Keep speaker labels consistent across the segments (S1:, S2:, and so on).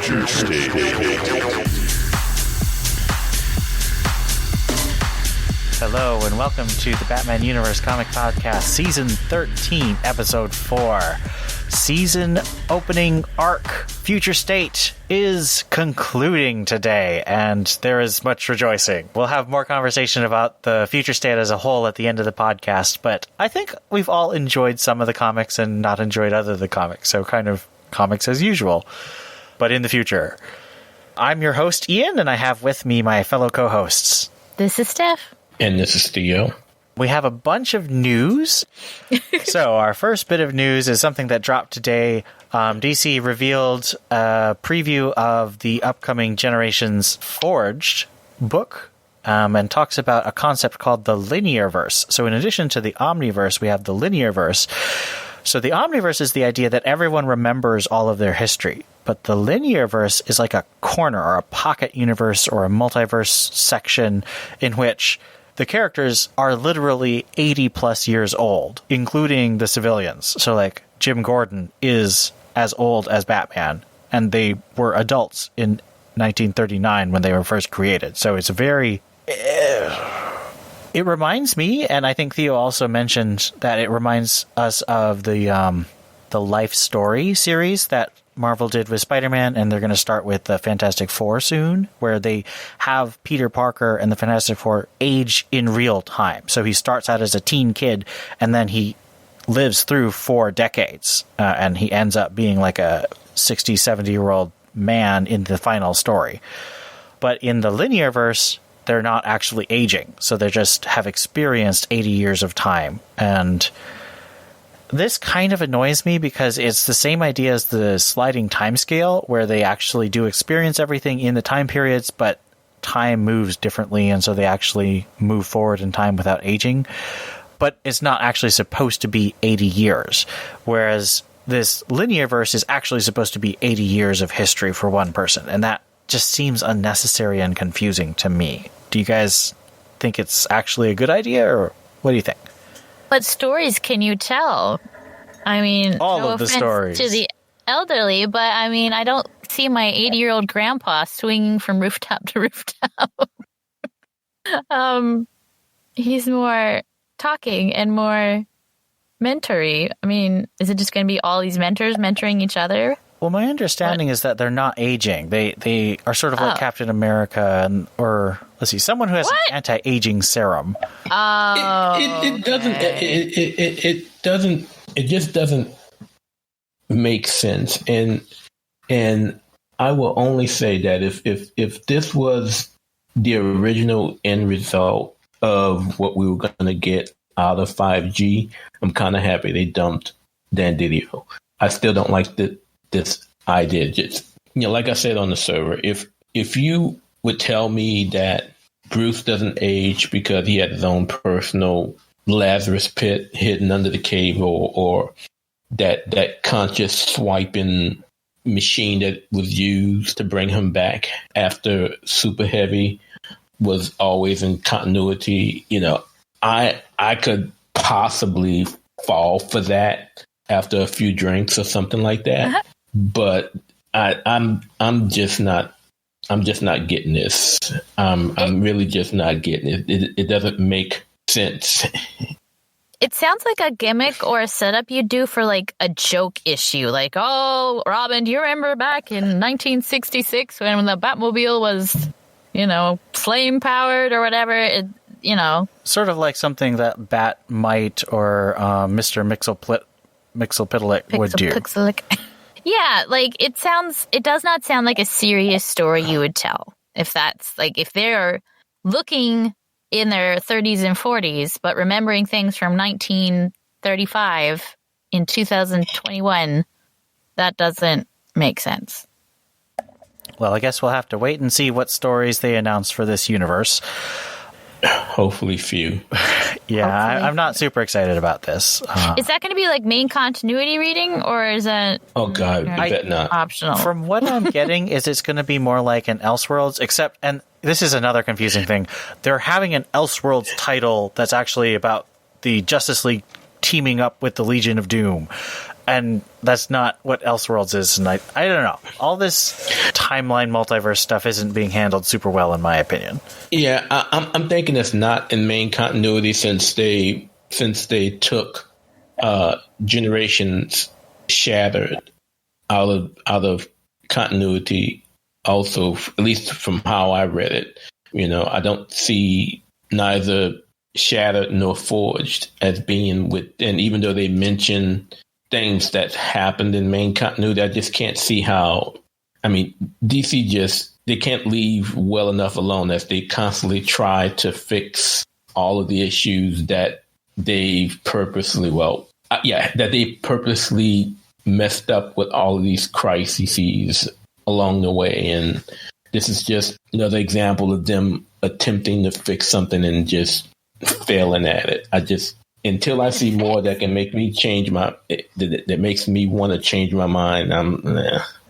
S1: Future State.
S2: Hello and welcome to the Batman Universe Comic Podcast, Season 13, Episode 4. Season opening arc, Future State, is concluding today, and there is much rejoicing. We'll have more conversation about the Future State as a whole at the end of the podcast, but I think we've all enjoyed some of the comics and not enjoyed other of the comics, so kind of comics as usual, but in the future. I'm your host, Ian, and I have with me my fellow co-hosts.
S3: This is Steph.
S4: And this is Theo.
S2: We have a bunch of news. So our first bit of news is something that dropped today. DC revealed a preview of the upcoming Generations Forged book and talks about a concept called the Linearverse. So in addition to the Omniverse, we have the Linearverse. So the Omniverse is the idea that everyone remembers all of their history. But the Linearverse is like a corner or a pocket universe or a multiverse section in which the characters are literally 80 plus years old, including the civilians. So like Jim Gordon is as old as Batman, and they were adults in 1939 when they were first created. So it's very... It reminds me, and I think Theo also mentioned that it reminds us of the Life Story series that Marvel did with Spider-Man, and they're going to start with the Fantastic Four soon, where they have Peter Parker and the Fantastic Four age in real time. So he starts out as a teen kid, and then he lives through 4 decades, and he ends up being like a 60, 70-year-old man in the final story. But in the Linearverse, they're not actually aging, so they just have experienced 80 years of time. And this kind of annoys me because it's the same idea as the sliding time scale, where they actually do experience everything in the time periods, but time moves differently, and so they actually move forward in time without aging. But it's not actually supposed to be 80 years, whereas this Linearverse is actually supposed to be 80 years of history for one person, and that just seems unnecessary and confusing to me. Do you guys think it's actually a good idea, or what do you think?
S3: What stories can you tell? I mean,
S2: all
S3: no
S2: of the
S3: offense
S2: stories
S3: to the elderly, but I mean, I don't see my 80-year-old grandpa swinging from rooftop to rooftop. He's more talking and more mentory. I mean, is it just going to be all these mentors mentoring each other?
S2: Well, my understanding is that they're not aging. They are sort of like Captain America, or let's see, someone who has an anti-aging serum.
S4: It just doesn't make sense. And I will only say that if this was the original end result of what we were going to get out of 5G, I'm kind of happy they dumped Dan Didio. I still don't like this idea. Just, like I said on the server, if you would tell me that Bruce doesn't age because he had his own personal Lazarus pit hidden under the cave, or that conscious swiping machine that was used to bring him back after Super Heavy was always in continuity, I could possibly fall for that after a few drinks or something like that. Uh-huh. But I'm just not getting this. I'm really just not getting it. It doesn't make sense.
S3: It sounds like a gimmick or a setup you do for like a joke issue. Like, oh, Robin, do you remember back in 1966 when the Batmobile was, flame powered or whatever?
S2: Sort of like something that Batmite or Mr. Mixelpitalik would do.
S3: Yeah, like it does not sound like a serious story you would tell. If they're looking in their 30s and 40s, but remembering things from 1935 in 2021, that doesn't make sense.
S2: Well, I guess we'll have to wait and see what stories they announce for this universe.
S4: Hopefully few.
S2: Yeah, I'm not super excited about this.
S3: Is that going to be like main continuity reading, or is that...
S4: Oh, God, I bet not.
S3: Optional?
S2: From what I'm getting is it's going to be more like an Elseworlds, except, and this is another confusing thing, they're having an Elseworlds title that's actually about the Justice League teaming up with the Legion of Doom. And that's not what Elseworlds is. And I don't know. All this timeline multiverse stuff isn't being handled super well, in my opinion.
S4: Yeah, I'm thinking it's not in main continuity since they took Generations Shattered out of continuity. Also, at least from how I read it, I don't see neither Shattered nor Forged as being with. And even though they mention things that happened in main continuity, I just can't see how. I mean, DC they can't leave well enough alone as they constantly try to fix all of the issues that they've purposely messed up with all of these crises along the way. And this is just another example of them attempting to fix something and just failing at it. Until I see more that can make me that makes me want to change my mind.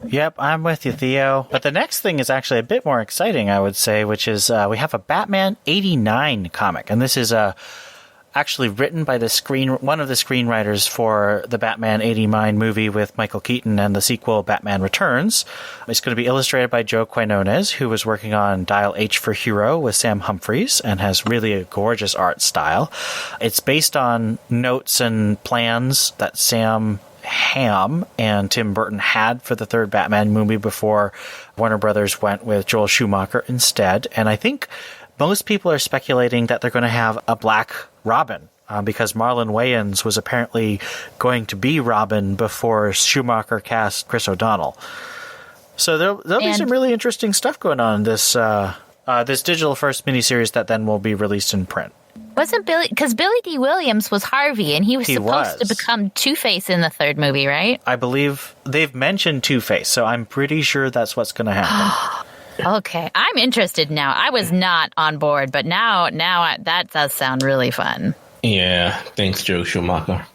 S2: Yep, I'm with you, Theo. But the next thing is actually a bit more exciting, I would say, which is we have a Batman 89 comic. And this is actually written by one of the screenwriters for the Batman 89 movie with Michael Keaton and the sequel Batman Returns. It's going to be illustrated by Joe Quinones, who was working on Dial H for Hero with Sam Humphries and has really a gorgeous art style. It's based on notes and plans that Sam Hamm and Tim Burton had for the third Batman movie before Warner Brothers went with Joel Schumacher instead. And I think most people are speculating that they're going to have a Black Robin because Marlon Wayans was apparently going to be Robin before Schumacher cast Chris O'Donnell. So there'll be some really interesting stuff going on in this digital first miniseries that then will be released in print.
S3: Wasn't Billy... Because Billy D. Williams was Harvey, and he was supposed to become Two-Face in the third movie, right? I believe
S2: they've mentioned Two-Face, so I'm pretty sure that's what's going to happen.
S3: Okay, I'm interested now. I was not on board, but now that does sound really fun.
S4: Yeah, thanks, Joe Schumacher.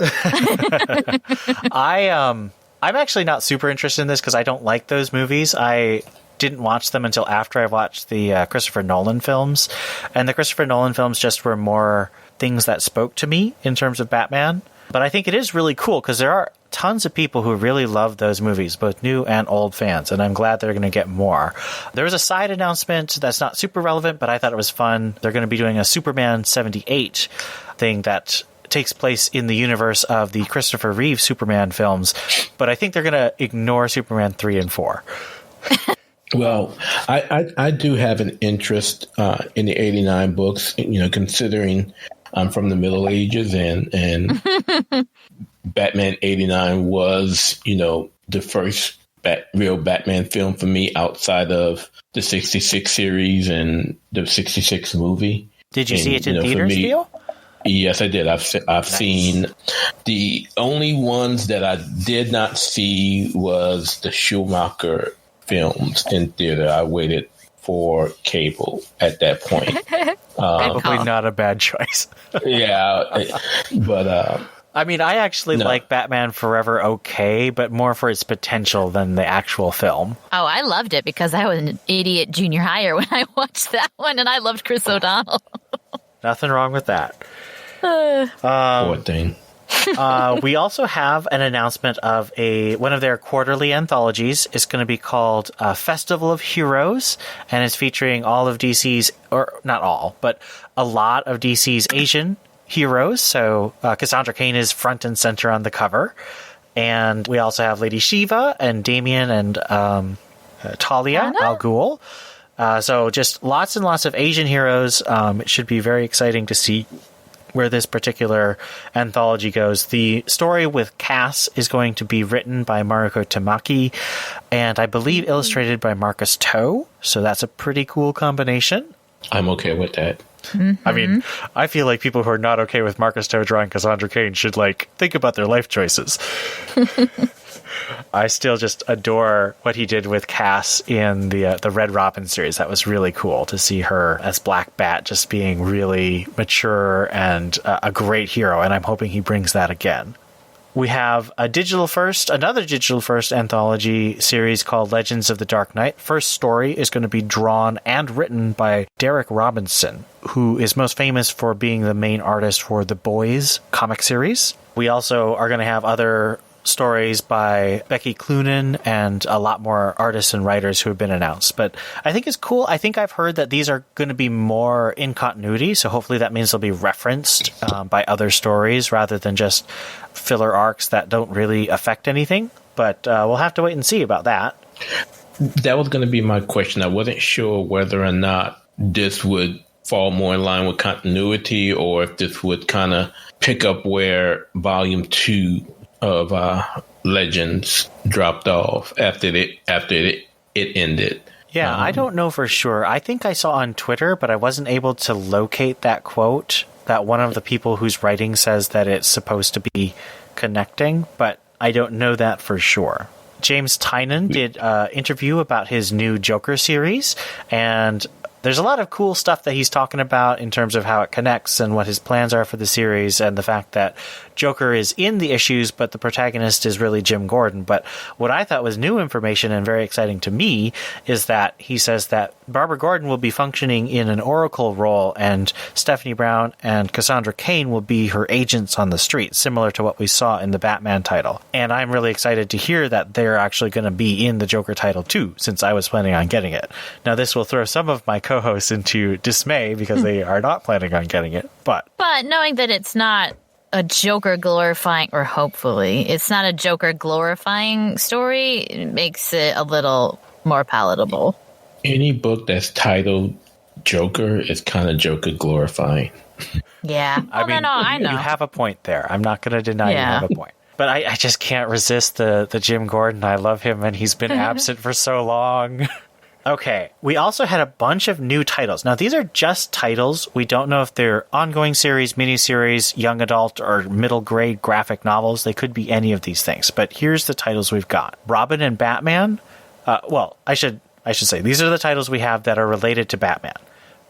S2: I'm actually not super interested in this because I don't like those movies. I didn't watch them until after I watched the Christopher Nolan films, and the Christopher Nolan films just were more things that spoke to me in terms of Batman. But I think it is really cool because there are tons of people who really love those movies, both new and old fans, and I'm glad they're going to get more. There was a side announcement that's not super relevant, but I thought it was fun. They're going to be doing a Superman 78 thing that takes place in the universe of the Christopher Reeve Superman films, but I think they're going to ignore Superman 3 and 4.
S4: Well, I do have an interest in the 89 books, considering I'm from the Middle Ages and Batman 89 was, the first real Batman film for me outside of the 66 series and the 66 movie.
S2: Did you see it in theaters, Theo?
S4: Yes, I did. I've seen the only ones that I did not see was the Schumacher films in theater. I waited for cable at that point.
S2: Probably not a bad choice.
S4: Yeah, but
S2: I mean, I actually like Batman Forever okay, but more for its potential than the actual film.
S3: Oh, I loved it because I was an idiot junior higher when I watched that one, and I loved Chris O'Donnell.
S2: Nothing wrong with that.
S4: Poor thing.
S2: We also have an announcement of one of their quarterly anthologies. It's going to be called Festival of Heroes, and it's featuring all of DC's, or not all, but a lot of DC's Asian heroes. So Cassandra Cain is front and center on the cover. And we also have Lady Shiva and Damian and Talia Al Ghul. So just lots and lots of Asian heroes. It should be very exciting to see where this particular anthology goes. The story with Cass is going to be written by Maruko Tamaki and I believe illustrated by Marcus Toe. So that's a pretty cool combination.
S4: I'm okay with that.
S2: Mm-hmm. I mean, I feel like people who are not okay with Marcus Toe drawing Cassandra Cain should think about their life choices. I still just adore what he did with Cass in the Red Robin series. That was really cool to see her as Black Bat just being really mature and a great hero, and I'm hoping he brings that again. We have another digital first anthology series called Legends of the Dark Knight. First story is going to be drawn and written by Derek Robinson, who is most famous for being the main artist for the Boys comic series. We also are going to have other stories by Becky Cloonan and a lot more artists and writers who have been announced. But I think it's cool. I think I've heard that these are going to be more in continuity, so hopefully that means they'll be referenced by other stories rather than just filler arcs that don't really affect anything. But we'll have to wait and see about that.
S4: That was going to be my question. I wasn't sure whether or not this would fall more in line with continuity or if this would kind of pick up where Volume 2 of Legends dropped off after it ended.
S2: Yeah, I don't know for sure. I think I saw on Twitter, but I wasn't able to locate that quote that one of the people who's writing says that it's supposed to be connecting, but I don't know that for sure. James Tynion did an interview about his new Joker series, and there's a lot of cool stuff that he's talking about in terms of how it connects and what his plans are for the series, and the fact that Joker is in the issues, but the protagonist is really Jim Gordon. But what I thought was new information and very exciting to me is that he says that Barbara Gordon will be functioning in an Oracle role, and Stephanie Brown and Cassandra Cain will be her agents on the street, similar to what we saw in the Batman title. And I'm really excited to hear that they're actually going to be in the Joker title too, since I was planning on getting it. Now, this will throw some of my co-hosts into dismay because they are not planning on getting it. But
S3: knowing that it's not a Joker glorifying, or hopefully it's not a Joker glorifying story, it makes it a little more palatable.
S4: Any book that's titled Joker is kind of Joker glorifying.
S3: Yeah.
S2: I mean,
S3: I know.
S2: You have a point there. I'm not going to deny you have a point. But I just can't resist the Jim Gordon. I love him, and he's been absent for so long. Okay, we also had a bunch of new titles. Now, these are just titles. We don't know if they're ongoing series, miniseries, young adult, or middle grade graphic novels. They could be any of these things. But here's the titles we've got. Robin and Batman. I should say, these are the titles we have that are related to Batman.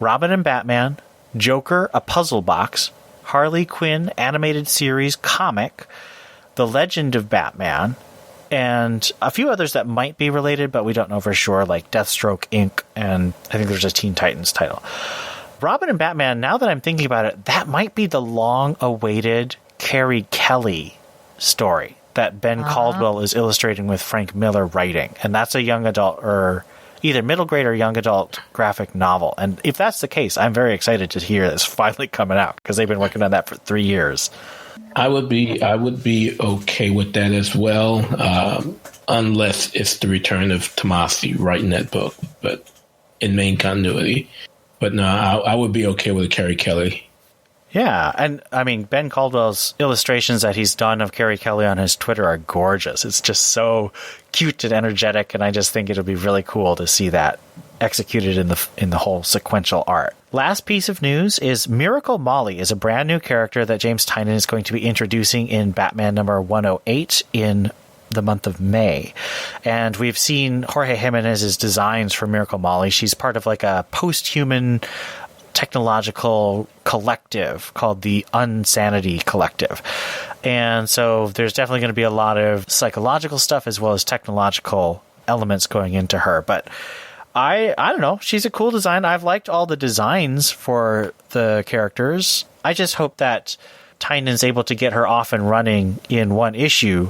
S2: Robin and Batman, Joker, a puzzle box, Harley Quinn animated series comic, The Legend of Batman, and a few others that might be related, but we don't know for sure, like Deathstroke Inc., and I think there's a Teen Titans title. Robin and Batman, now that I'm thinking about it, that might be the long-awaited Carrie Kelly story that Ben Caldwell is illustrating with Frank Miller writing. And that's a young adult, or either middle grade or young adult graphic novel. And if that's the case, I'm very excited to hear this finally coming out, because they've been working on that for 3 years.
S4: I would be okay with that as well, unless it's the return of Tomasi writing that book, but in main continuity. But no, I would be okay with Carrie Kelly.
S2: Yeah, and I mean, Ben Caldwell's illustrations that he's done of Carrie Kelly on his Twitter are gorgeous. It's just so cute and energetic, and I just think it'll be really cool to see that executed in the whole sequential art. Last piece of news is Miracle Molly is a brand new character that James Tynion is going to be introducing in Batman number 108 in the month of May. And we've seen Jorge Jimenez's designs for Miracle Molly. She's part of like a post-human technological collective called the Unsanity Collective. And so there's definitely going to be a lot of psychological stuff as well as technological elements going into her. But I don't know. She's a cool design. I've liked all the designs for the characters. I just hope that Tynion's able to get her off and running in one issue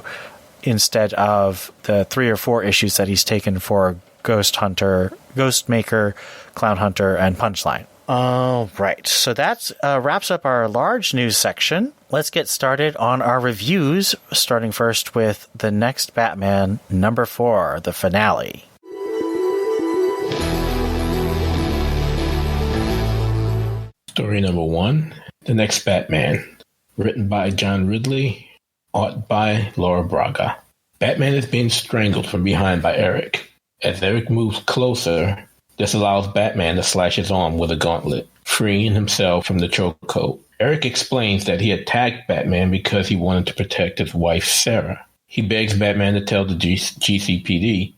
S2: instead of the 3 or 4 issues that he's taken for Ghost Hunter, Ghostmaker, Clown Hunter, and Punchline. All right. So that wraps up our large news section. Let's get started on our reviews, starting first with The Next Batman, number 4, the finale.
S4: Story number 1, The Next Batman, written by John Ridley, art by Laura Braga. Batman is being strangled from behind by Eric. As Eric moves closer, this allows Batman to slash his arm with a gauntlet, freeing himself from the chokehold. Eric explains that he attacked Batman because he wanted to protect his wife, Sarah. He begs Batman to tell the GCPD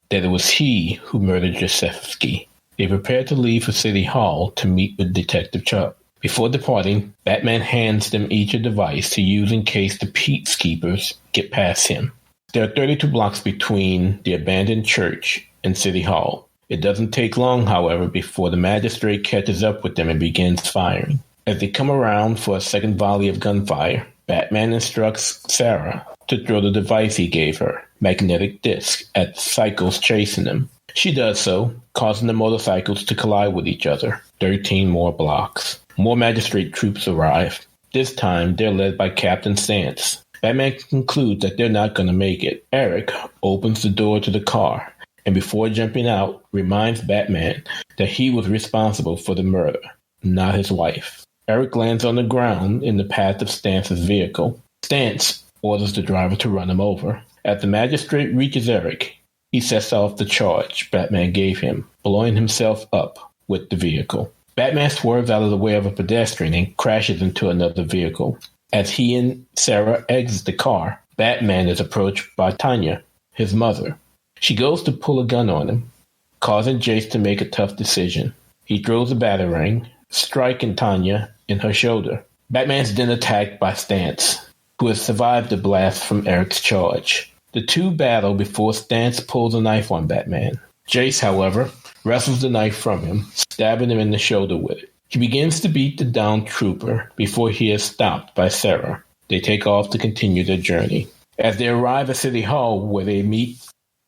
S4: that it was he who murdered Josefsky. They prepare to leave for City Hall to meet with Detective Chuck. Before departing, Batman hands them each a device to use in case the peacekeepers get past him. There are 32 blocks between the abandoned church and City Hall. It doesn't take long, however, before the magistrate catches up with them and begins firing. As they come around for a second volley of gunfire, Batman instructs Sarah to throw the device he gave her, magnetic disc, at the cycles chasing them. She does so, causing the motorcycles to collide with each other. 13 more blocks. More magistrate troops arrive. This time, they're led by Captain Stantz. Batman concludes that they're not going to make it. Eric opens the door to the car, and before jumping out, reminds Batman that he was responsible for the murder, not his wife. Eric lands on the ground in the path of Stantz's vehicle. Stantz orders the driver to run him over. As the magistrate reaches Eric, he sets off the charge Batman gave him, blowing himself up with the vehicle. Batman swerves out of the way of a pedestrian and crashes into another vehicle. As he and Sarah exit the car, Batman is approached by Tanya, his mother. She goes to pull a gun on him, causing Jace to make a tough decision. He throws a batarang, striking Tanya in her shoulder. Batman's then attacked by Stantz, who has survived the blast from Eric's charge. The two battle before Stantz pulls a knife on Batman. Jace, however, wrestles the knife from him, stabbing him in the shoulder with it. He begins to beat the downed trooper before he is stopped by Sarah. They take off to continue their journey. As they arrive at City Hall, where they meet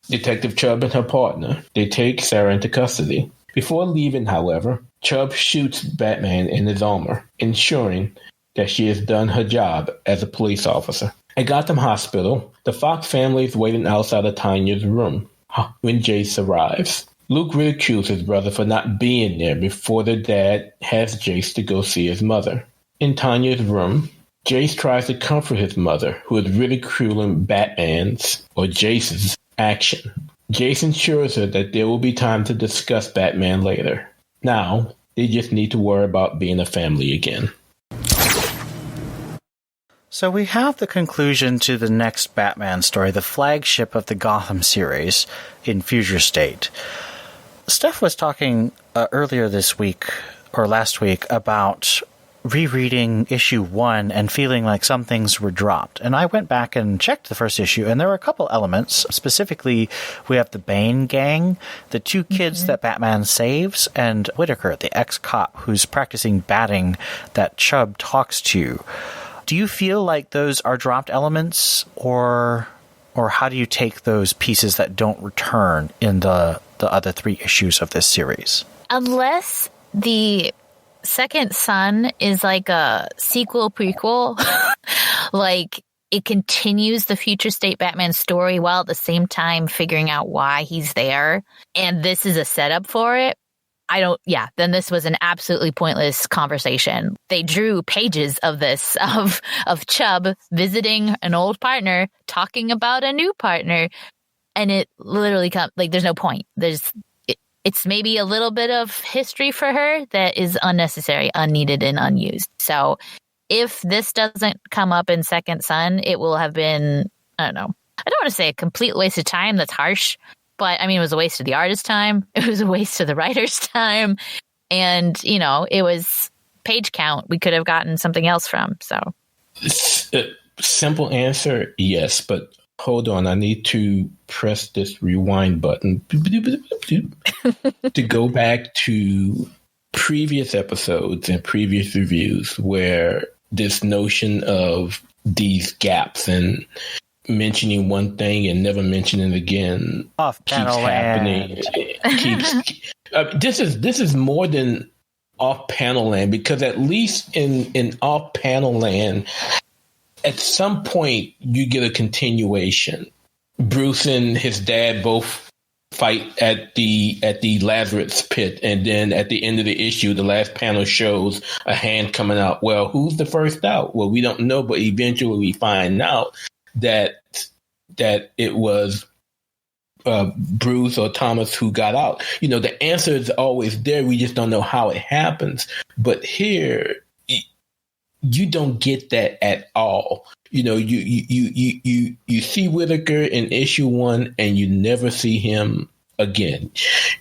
S4: Detective Chubb and her partner, they take Sarah into custody. Before leaving, however, Chubb shoots Batman in his armor, ensuring that she has done her job as a police officer. At Gotham Hospital, the Fox family is waiting outside of Tanya's room when Jace arrives. Luke ridicules his brother for not being there before their dad has Jace to go see his mother. In Tanya's room, Jace tries to comfort his mother, who is ridiculing Batman's, or Jace's, action. Jace assures her that there will be time to discuss Batman later. Now, they just need to worry about being a family again.
S2: So we have the conclusion to the next Batman story, the flagship of the Gotham series, in Future State. Steph was talking earlier this week, or last week, about rereading issue 1 and feeling like some things were dropped. And I went back and checked the first issue, and there were a couple elements. Specifically, we have the Bane gang, the two kids that Batman saves, and Whitaker, the ex-cop who's practicing batting that Chubb talks to. Do you feel like those are dropped elements, or how do you take those pieces that don't return in the other 3 issues of this series?
S3: Unless the Second Son is like a sequel prequel, like it continues the Future State Batman story while at the same time figuring out why he's there, and this is a setup for it. Then this was an absolutely pointless conversation. They drew pages of this, of Chubb visiting an old partner, talking about a new partner, and it literally there's no point. It's maybe a little bit of history for her that is unnecessary, unneeded, and unused. So if this doesn't come up in Second Son, it will have been, I don't know. I don't want to say a complete waste of time. That's harsh. But, I mean, it was a waste of the artist's time. It was a waste of the writer's time. And, it was page count we could have gotten something else from. So,
S4: simple answer, yes. But hold on. I need to press this rewind button to go back to previous episodes and previous reviews where this notion of these gaps and mentioning one thing and never mentioning it again keeps happening. This is more than off panel land, because at least in off panel land, at some point you get a continuation. Bruce and his dad both fight at the Lazarus pit, and then at the end of the issue, the last panel shows a hand coming out. Well, who's the first out? Well, we don't know, but eventually we find out that it was Bruce or Thomas who got out. The answer is always there. We just don't know how it happens. But here, you don't get that at all. You see Whitaker in issue 1, and you never see him again.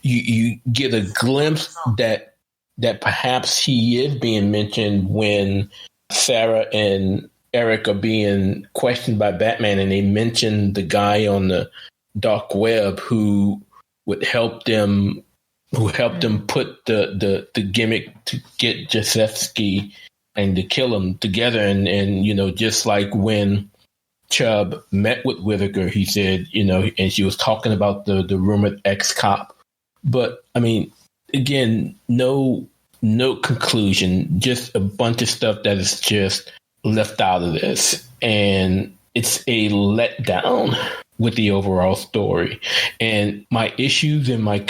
S4: You get a glimpse that that perhaps he is being mentioned when Sarah and Eric are being questioned by Batman, and they mention the guy on the dark web who would help them, put the gimmick to get Jasewski and to kill him together. And just like when Chubb met with Whitaker, he said, and she was talking about the rumored ex-cop. But, I mean, again, no conclusion, just a bunch of stuff that is just left out of this. And it's a letdown with the overall story. And my issues and my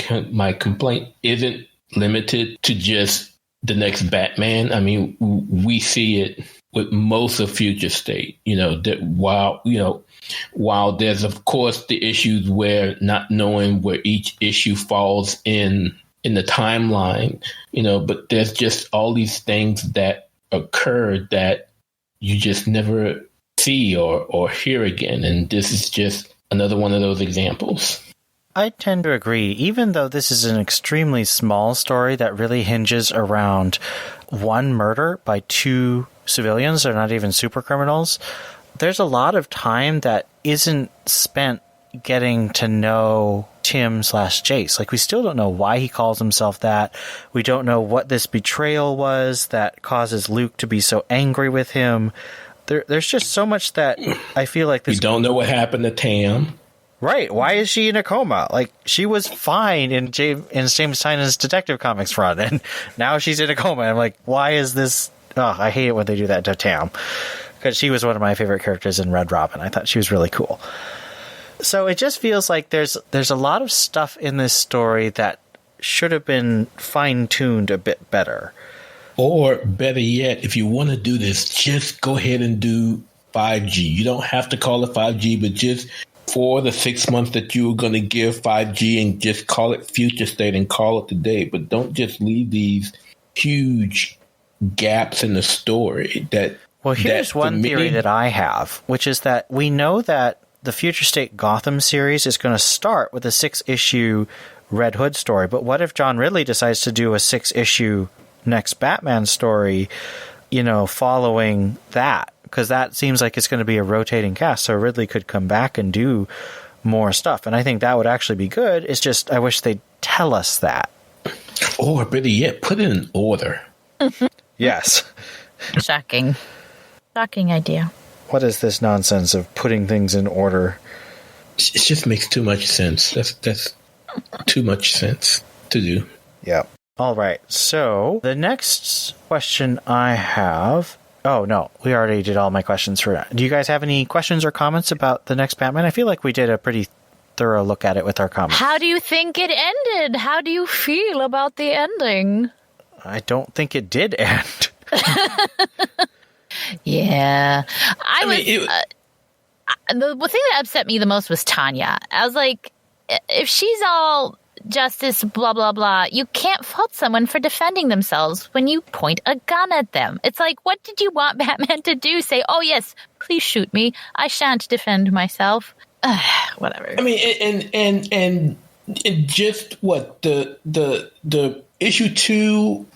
S4: complaint isn't limited to just the next Batman. I mean, we see it with most of Future State, that while there's, of course, the issues where not knowing where each issue falls in the timeline, but there's just all these things that occur that you just never see or hear again. And this is just another one of those examples.
S2: I tend to agree. Even though this is an extremely small story that really hinges around one murder by two civilians, they're not even super criminals, there's a lot of time that isn't spent getting to know Tim/Jace. Like, we still don't know why he calls himself that. We don't know what this betrayal was that causes Luke to be so angry with him. There's just so much that I feel like this...
S4: We don't know what happened to Tam.
S2: Right. Why is she in a coma? Like, she was fine in James Tynion's Detective Comics run, and now she's in a coma. I'm like, why is this... Oh, I hate it when they do that to Tam, because she was one of my favorite characters in Red Robin. I thought she was really cool. So it just feels like there's a lot of stuff in this story that should have been fine-tuned a bit better.
S4: Or better yet, if you want to do this, just go ahead and do 5G. You don't have to call it 5G, but just for the 6 months that you're going to give 5G, and just call it Future State and call it the day. But don't just leave these huge gaps in the story.
S2: Well, here's one theory that I have, which is that we know that the Future State Gotham series is going to start with a 6-issue Red Hood story. But what if John Ridley decides to do a 6-issue next Batman story, following that? Because that seems like it's going to be a rotating cast, so Ridley could come back and do more stuff. And I think that would actually be good. It's just, I wish they'd tell us that.
S4: Or better yet, put it in order.
S2: Yes.
S3: Shocking idea.
S2: What is this nonsense of putting things in order?
S4: It just makes too much sense. That's too much sense to do.
S2: Yeah. All right. So the next question I have... Oh, no. We already did all my questions for that. Do you guys have any questions or comments about the next Batman? I feel like we did a pretty thorough look at it with our comments.
S3: How do you think it ended? How do you feel about the ending?
S2: I don't think it did end.
S3: Yeah. The thing that upset me the most was Tanya. I was like, if she's all justice, blah, blah, blah, you can't fault someone for defending themselves when you point a gun at them. It's like, what did you want Batman to do? Say, oh, yes, please shoot me. I shan't defend myself. Whatever.
S4: I mean, and just what the issue 2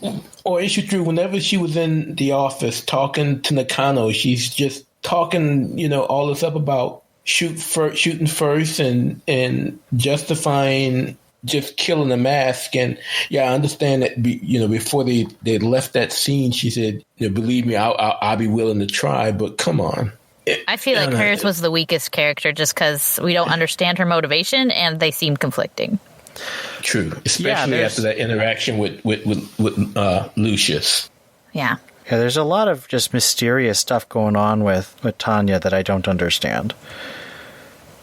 S4: or issue 3, whenever she was in the office talking to Nakano, she's just talking, all this up about shooting first and justifying just killing the mask. And yeah, I understand that, before they left that scene, she said, believe me, I'll be willing to try, but come on.
S3: I feel like hers was the weakest character just because we don't understand her motivation and they seem conflicting.
S4: True, especially after that interaction with Lucius.
S3: Yeah.
S2: Yeah, there's a lot of just mysterious stuff going on with Tanya that I don't understand.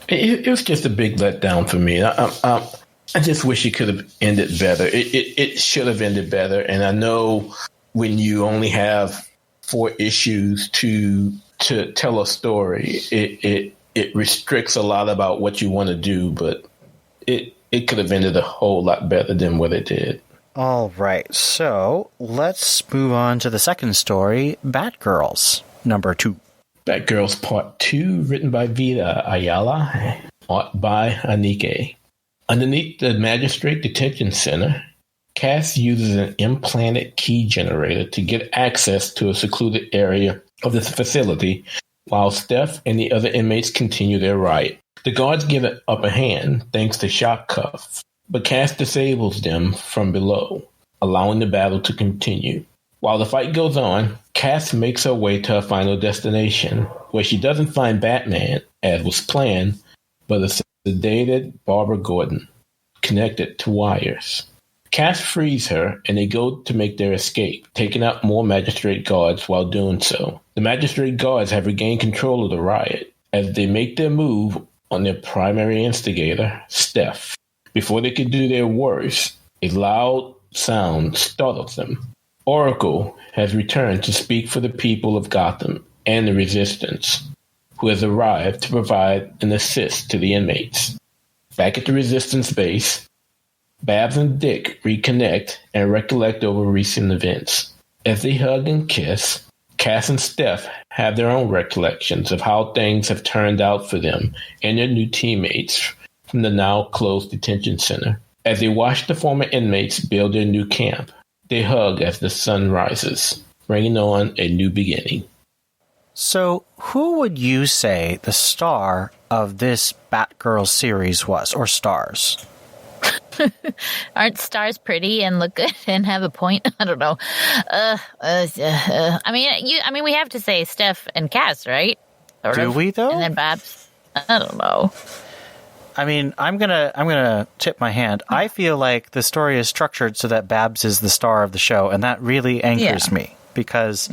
S4: It was just a big letdown for me. I just wish it could have ended better. It should have ended better. And I know when you only have 4 issues to tell a story, it restricts a lot about what you want to do, but it could have ended a whole lot better than what it did.
S2: All right, so let's move on to the second story, Batgirls, number 2.
S4: Batgirls Part 2, written by Vita Ayala, art by Anike. Underneath the Magistrate Detention Center, Cass uses an implanted key generator to get access to a secluded area of the facility, while Steph and the other inmates continue their riot. The guards get an upper hand thanks to shock cuffs, but Cass disables them from below, allowing the battle to continue. While the fight goes on, Cass makes her way to her final destination, where she doesn't find Batman, as was planned, but a sedated Barbara Gordon, connected to wires. Cass frees her, and they go to make their escape, taking out more magistrate guards while doing so. The magistrate guards have regained control of the riot, as they make their move on their primary instigator, Steph. Before they can do their worst, a loud sound startles them. Oracle has returned to speak for the people of Gotham and the Resistance, who has arrived to provide an assist to the inmates. Back at the Resistance base, Babs and Dick reconnect and recollect over recent events. As they hug and kiss, Cass and Steph have their own recollections of how things have turned out for them and their new teammates from the now closed detention center. As they watch the former inmates build their new camp, they hug as the sun rises, bringing on a new beginning.
S2: So, who would you say the star of this Batgirl series was, or stars?
S3: Aren't stars pretty and look good and have a point? I don't know. I mean, we have to say Steph and Cass, right?
S2: Do we though?
S3: And then Babs. I don't know.
S2: I mean, I'm gonna tip my hand. I feel like the story is structured so that Babs is the star of the show, and that really anchors me because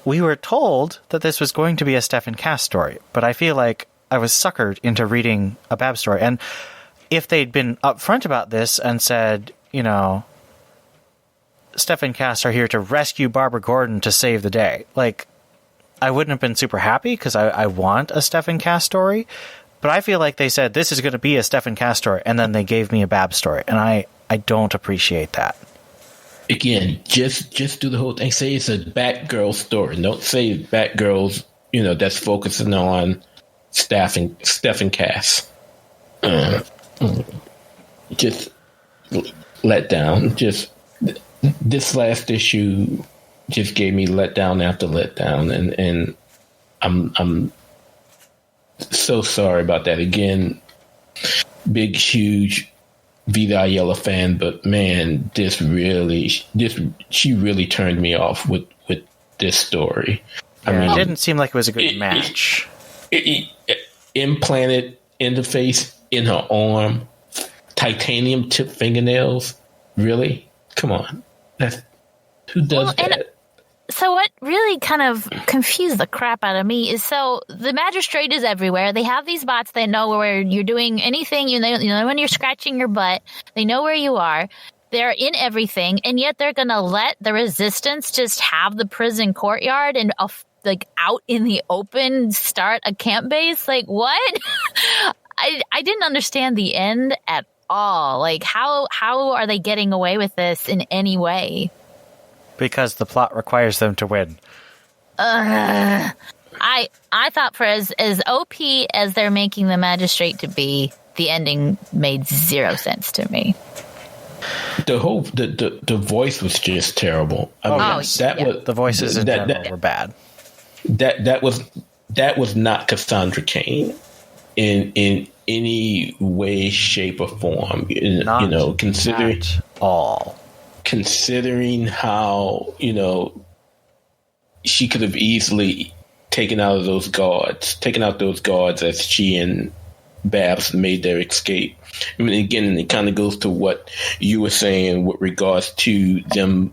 S2: we were told that this was going to be a Steph and Cass story, but I feel like I was suckered into reading a Babs story. And if they'd been upfront about this and said, you know, Steph and Cass are here to rescue Barbara Gordon to save the day, like, I wouldn't have been super happy because I want a Steph and Cass story. But I feel like they said, this is going to be a Steph and Cass story, and then they gave me a Babs story, and I don't appreciate that.
S4: Again, just do the whole thing. Say it's a Batgirl story. Don't say Batgirl's, that's focusing on Steph and Cass. Just let down. Just this last issue just gave me letdown after letdown, and I'm so sorry about that. Again, big, huge Vida Ayala fan, but man, she really turned me off with this story.
S2: Yeah, I mean, it didn't seem like it was a good match.
S4: Implanted interface in her arm, titanium tip fingernails. Really? Come on. Who does that?
S3: So what really kind of confused the crap out of me is, so the magistrate is everywhere. They have these bots. They know where you're doing anything. You know when you're scratching your butt. They know where you are. They're in everything, and yet they're going to let the Resistance just have the prison courtyard and out in the open start a camp base. Like, what? I didn't understand the end at all. Like, how are they getting away with this in any way?
S2: Because the plot requires them to win.
S3: I thought for as OP as they're making the magistrate to be, the ending made zero sense to me.
S4: The voice was just terrible.
S2: The voices in general were bad.
S4: That was not Cassandra Cain in any way, shape, or form. Considering
S2: at all.
S4: Considering how, she could have easily taken out those guards as she and Babs made their escape. I mean, again, it kind of goes to what you were saying with regards to them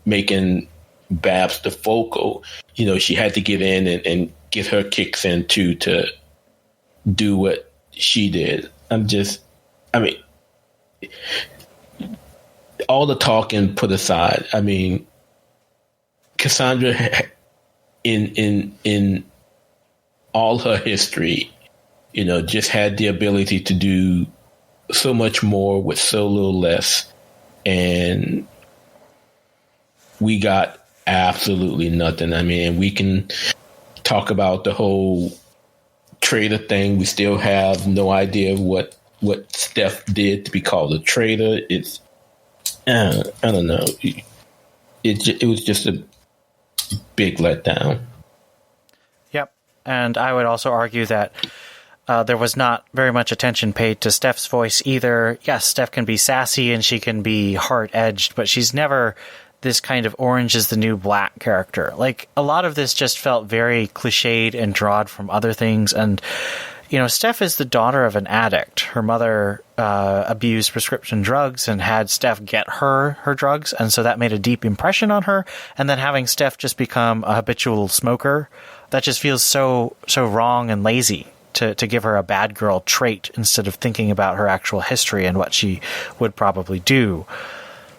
S4: making Babs the focal. She had to get in and get her kicks in too to do what she did. All the talking put aside, I mean, Cassandra, in all her history, just had the ability to do so much more with so little less, and we got absolutely nothing. I mean, we can talk about the whole traitor thing. We still have no idea what Steph did to be called a traitor. I don't know. It was just a big letdown.
S2: Yep. And I would also argue that there was not very much attention paid to Steph's voice either. Yes, Steph can be sassy and she can be hard-edged, but she's never this kind of Orange is the New Black character. Like, a lot of this just felt very cliched and drawn from other things. And, you know, Steph is the daughter of an addict. Her mother abused prescription drugs and had Steph get her drugs, and so that made a deep impression on her. And then having Steph just become a habitual smoker, that just feels so wrong and lazy to give her a bad girl trait instead of thinking about her actual history and what she would probably do.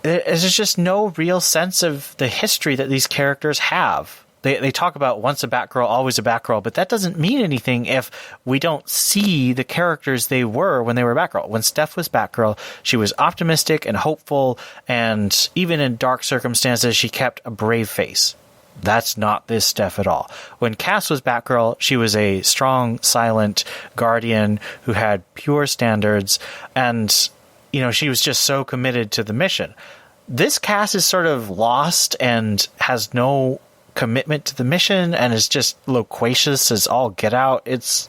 S2: There's just no real sense of the history that these characters have. They talk about once a Batgirl, always a Batgirl, but that doesn't mean anything if we don't see the characters they were when they were Batgirl. When Steph was Batgirl, she was optimistic and hopeful, and even in dark circumstances, she kept a brave face. That's not this Steph at all. When Cass was Batgirl, she was a strong, silent guardian who had pure standards, and, you know, she was just so committed to the mission. This Cass is sort of lost and has no commitment to the mission and is just loquacious as all get out. It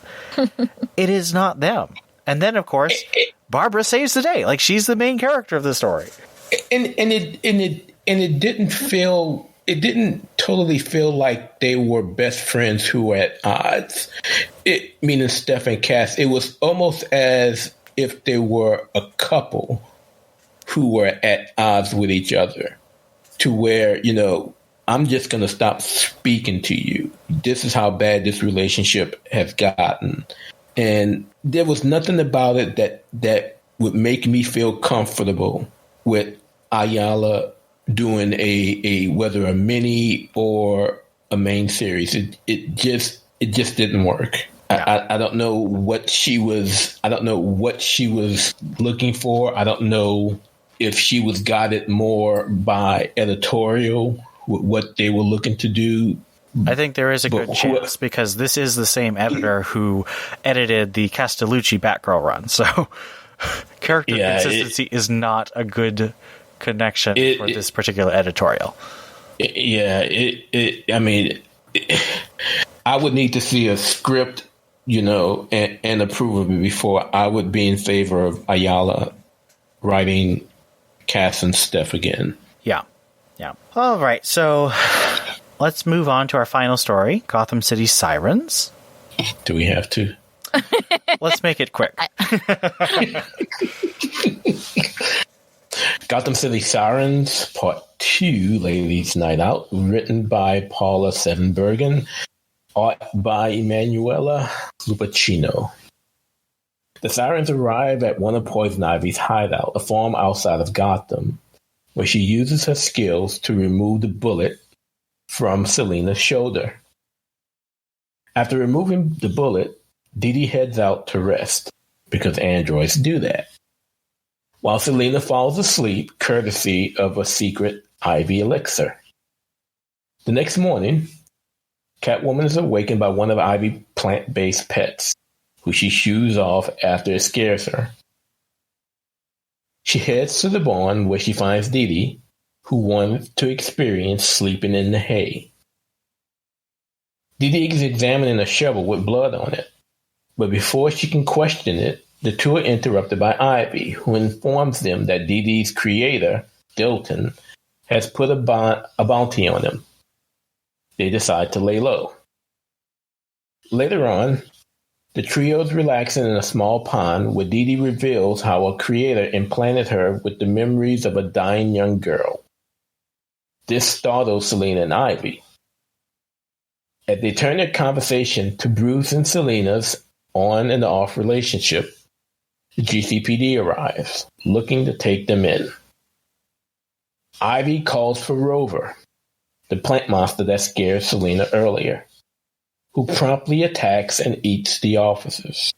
S2: is not them. And then, of course, Barbara saves the day. Like, she's the main character of the story.
S4: And it didn't totally feel like they were best friends who were at odds. Meaning Steph and Cass. It was almost as if they were a couple who were at odds with each other, to where, you know, I'm just going to stop speaking to you. This is how bad this relationship has gotten. And there was nothing about it that would make me feel comfortable with Ayala doing a whether a mini or a main series. It just didn't work. Yeah. I don't know what she was. I don't know what she was looking for. I don't know if she was guided more by editorial, what they were looking to do.
S2: I think there is a good chance, because this is the same editor who edited the Castellucci Batgirl run. So character consistency is not a good connection for this particular editorial.
S4: I mean, I would need to see a script, you know, and approve of it before I would be in favor of Ayala writing Cass and Steph again.
S2: Yeah. All right, so let's move on to our final story, Gotham City Sirens.
S4: Do we have to?
S2: Let's make it quick.
S4: Gotham City Sirens, Part 2, Ladies' Night Out, written by Paula Sevenbergen, art by Emanuela Lupacchino. The Sirens arrive at one of Poison Ivy's hideout, a farm outside of Gotham, where she uses her skills to remove the bullet from Selina's shoulder. After removing the bullet, Dee Dee heads out to rest, because androids do that, while Selina falls asleep courtesy of a secret Ivy elixir. The next morning, Catwoman is awakened by one of Ivy's plant-based pets, who she shoos off after it scares her. She heads to the barn where she finds Dee Dee, who wanted to experience sleeping in the hay. Dee Dee is examining a shovel with blood on it, but before she can question it, the two are interrupted by Ivy, who informs them that Dee Dee's creator, Dilton, has put a bounty on him. They decide to lay low. Later on, the trio is relaxing in a small pond where Dee Dee reveals how a creator implanted her with the memories of a dying young girl. This startles Selina and Ivy. As they turn their conversation to Bruce and Selina's on and off relationship, the GCPD arrives, looking to take them in. Ivy calls for Rover, the plant monster that scared Selina earlier, who promptly attacks and eats the officers.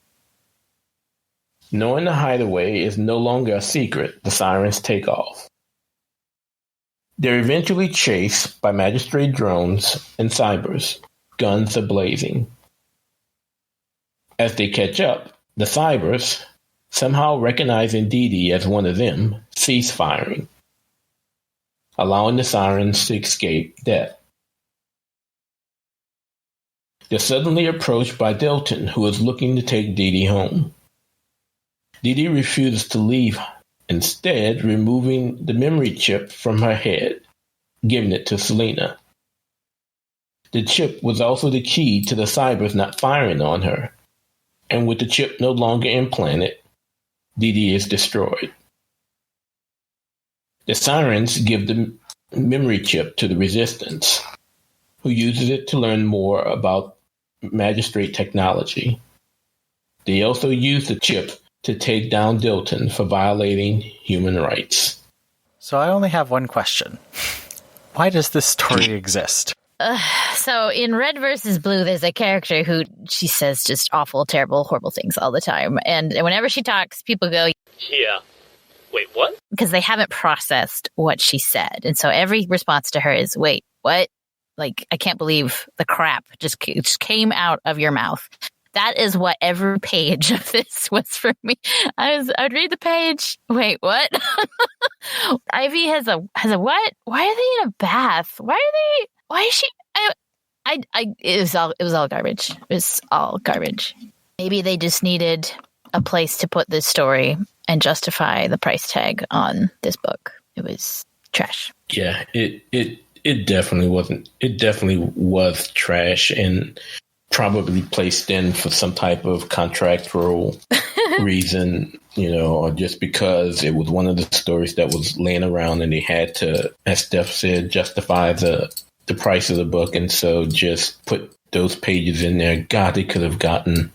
S4: Knowing the hideaway is no longer a secret, the Sirens take off. They're eventually chased by magistrate drones and cybers, guns ablazing. As they catch up, the cybers, somehow recognizing Dee Dee as one of them, cease firing, allowing the sirens to escape death. They're suddenly approached by Dilton, who is looking to take Dee Dee home. Dee Dee refuses to leave, instead removing the memory chip from her head, giving it to Selena. The chip was also the key to the cybers not firing on her, and with the chip no longer implanted, Dee Dee is destroyed. The sirens give the memory chip to the Resistance, who uses it to learn more about magistrate technology. They also use the chip to take down Dilton for violating human rights.
S2: So I only have one question. Why does this story exist?
S3: So in Red versus Blue, there's a character who she says just awful, terrible, horrible things all the time. And whenever she talks, people go,
S1: Yeah. Wait, what?
S3: because they haven't processed what she said. And so every response to her is, wait, what? Like, I can't believe the crap just came out of your mouth. That is what every page of this was for me. I'd read the page. Wait, what? Ivy has a what? Why are they in a bath? Why is she? It was all garbage. It was all garbage. Maybe they just needed a place to put this story and justify the price tag on this book. It was trash.
S4: Yeah, it definitely wasn't. It definitely was trash and probably placed in for some type of contractual reason, or just because it was one of the stories that was laying around and they had to, as Steph said, justify the price of the book, and so just put those pages in there. God, they could have gotten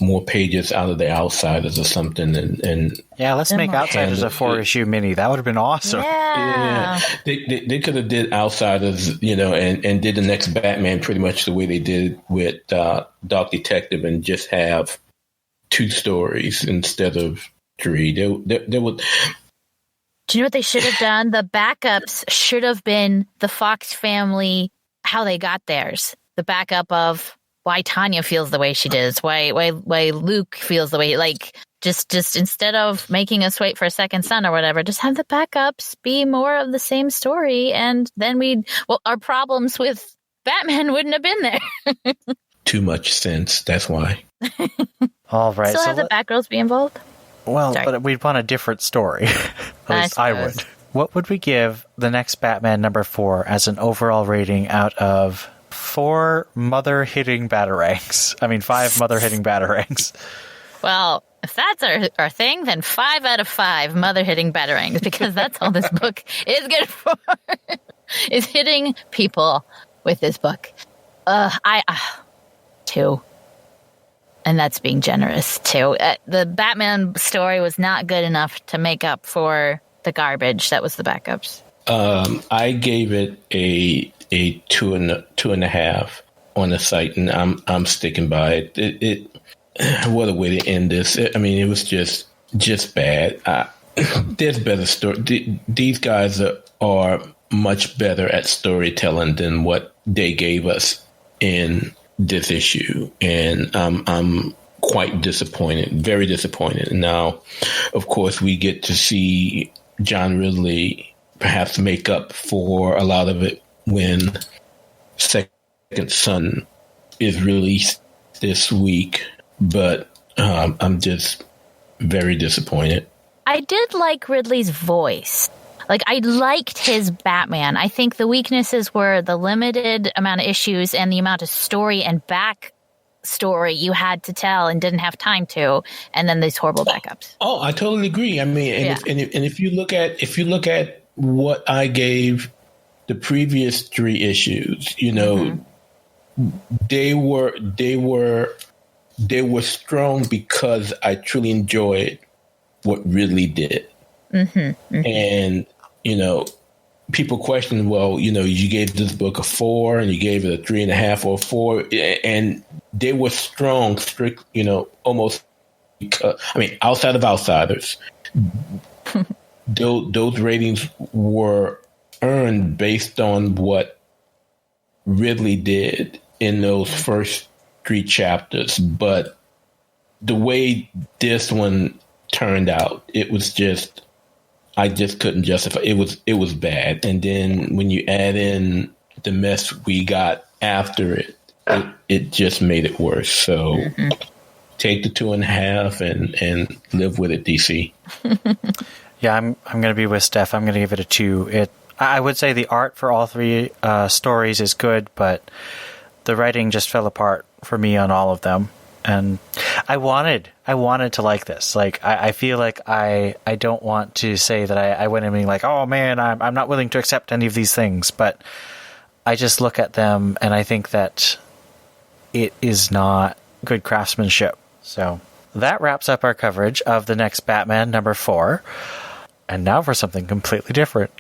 S4: more pages out of the Outsiders or something, and
S2: yeah, let's make Outsiders a 4-issue mini. That would have been awesome.
S3: Yeah.
S4: They could have did Outsiders, and did the next Batman pretty much the way they did with Dark Detective, and just have 2 stories instead of 3. There would.
S3: Do you know what they should have done? The backups should have been the Fox family, how they got theirs. The backup of why Tanya feels the way she does, why Luke feels the way, like, just instead of making us wait for a second son or whatever, just have the backups be more of the same story, and then our problems with Batman wouldn't have been there.
S4: Too much sense. That's why.
S2: All right.
S3: Still have the Batgirls be involved?
S2: Well,
S3: Sorry.
S2: but we'd want a different story. At least I would. What would we give the next Batman number 4 as an overall rating out of 4 mother-hitting batarangs? I mean, 5 mother-hitting batarangs.
S3: Well, if that's our thing, then 5 out of 5 mother-hitting batarangs, because that's all this book is good for, is hitting people with this book. 2. And that's being generous, too. The Batman story was not good enough to make up for the garbage that was the backups.
S4: I gave it a 2.5 on the site, and I'm sticking by it. What a way to end this. I mean, it was just bad. There's better story. These guys are much better at storytelling than what they gave us in this issue, and I'm quite disappointed, very disappointed. Now, of course, we get to see John Ridley perhaps make up for a lot of it when Second Son is released this week, but I'm just very disappointed.
S3: I did like Ridley's voice. Like, I liked his Batman. I think the weaknesses were the limited amount of issues and the amount of story and backstory you had to tell and didn't have time to, and then these horrible backups.
S4: Oh, I totally agree. I mean, if you look at what I gave the previous 3 issues, they were strong because I truly enjoyed what Ridley did. And people question, well, you gave this book a 4 and you gave it a 3.5 or 4, and they were strong, strict, almost. Outside of Outsiders, those ratings were earned based on what Ridley did in those first 3 chapters. But the way this one turned out, it was just I just couldn't justify it was bad. And then when you add in the mess we got after it just made it worse. So take the 2.5 and live with it, DC.
S2: Yeah, I'm going to be with Steph. I'm going to give it a 2. I would say the art for all 3 stories is good, but the writing just fell apart for me on all of them. And I wanted to like this. Like, I feel like I don't want to say that I went in being like, oh man, I'm not willing to accept any of these things. But I just look at them and I think that it is not good craftsmanship. So that wraps up our coverage of the next Batman, number 4. And now for something completely different.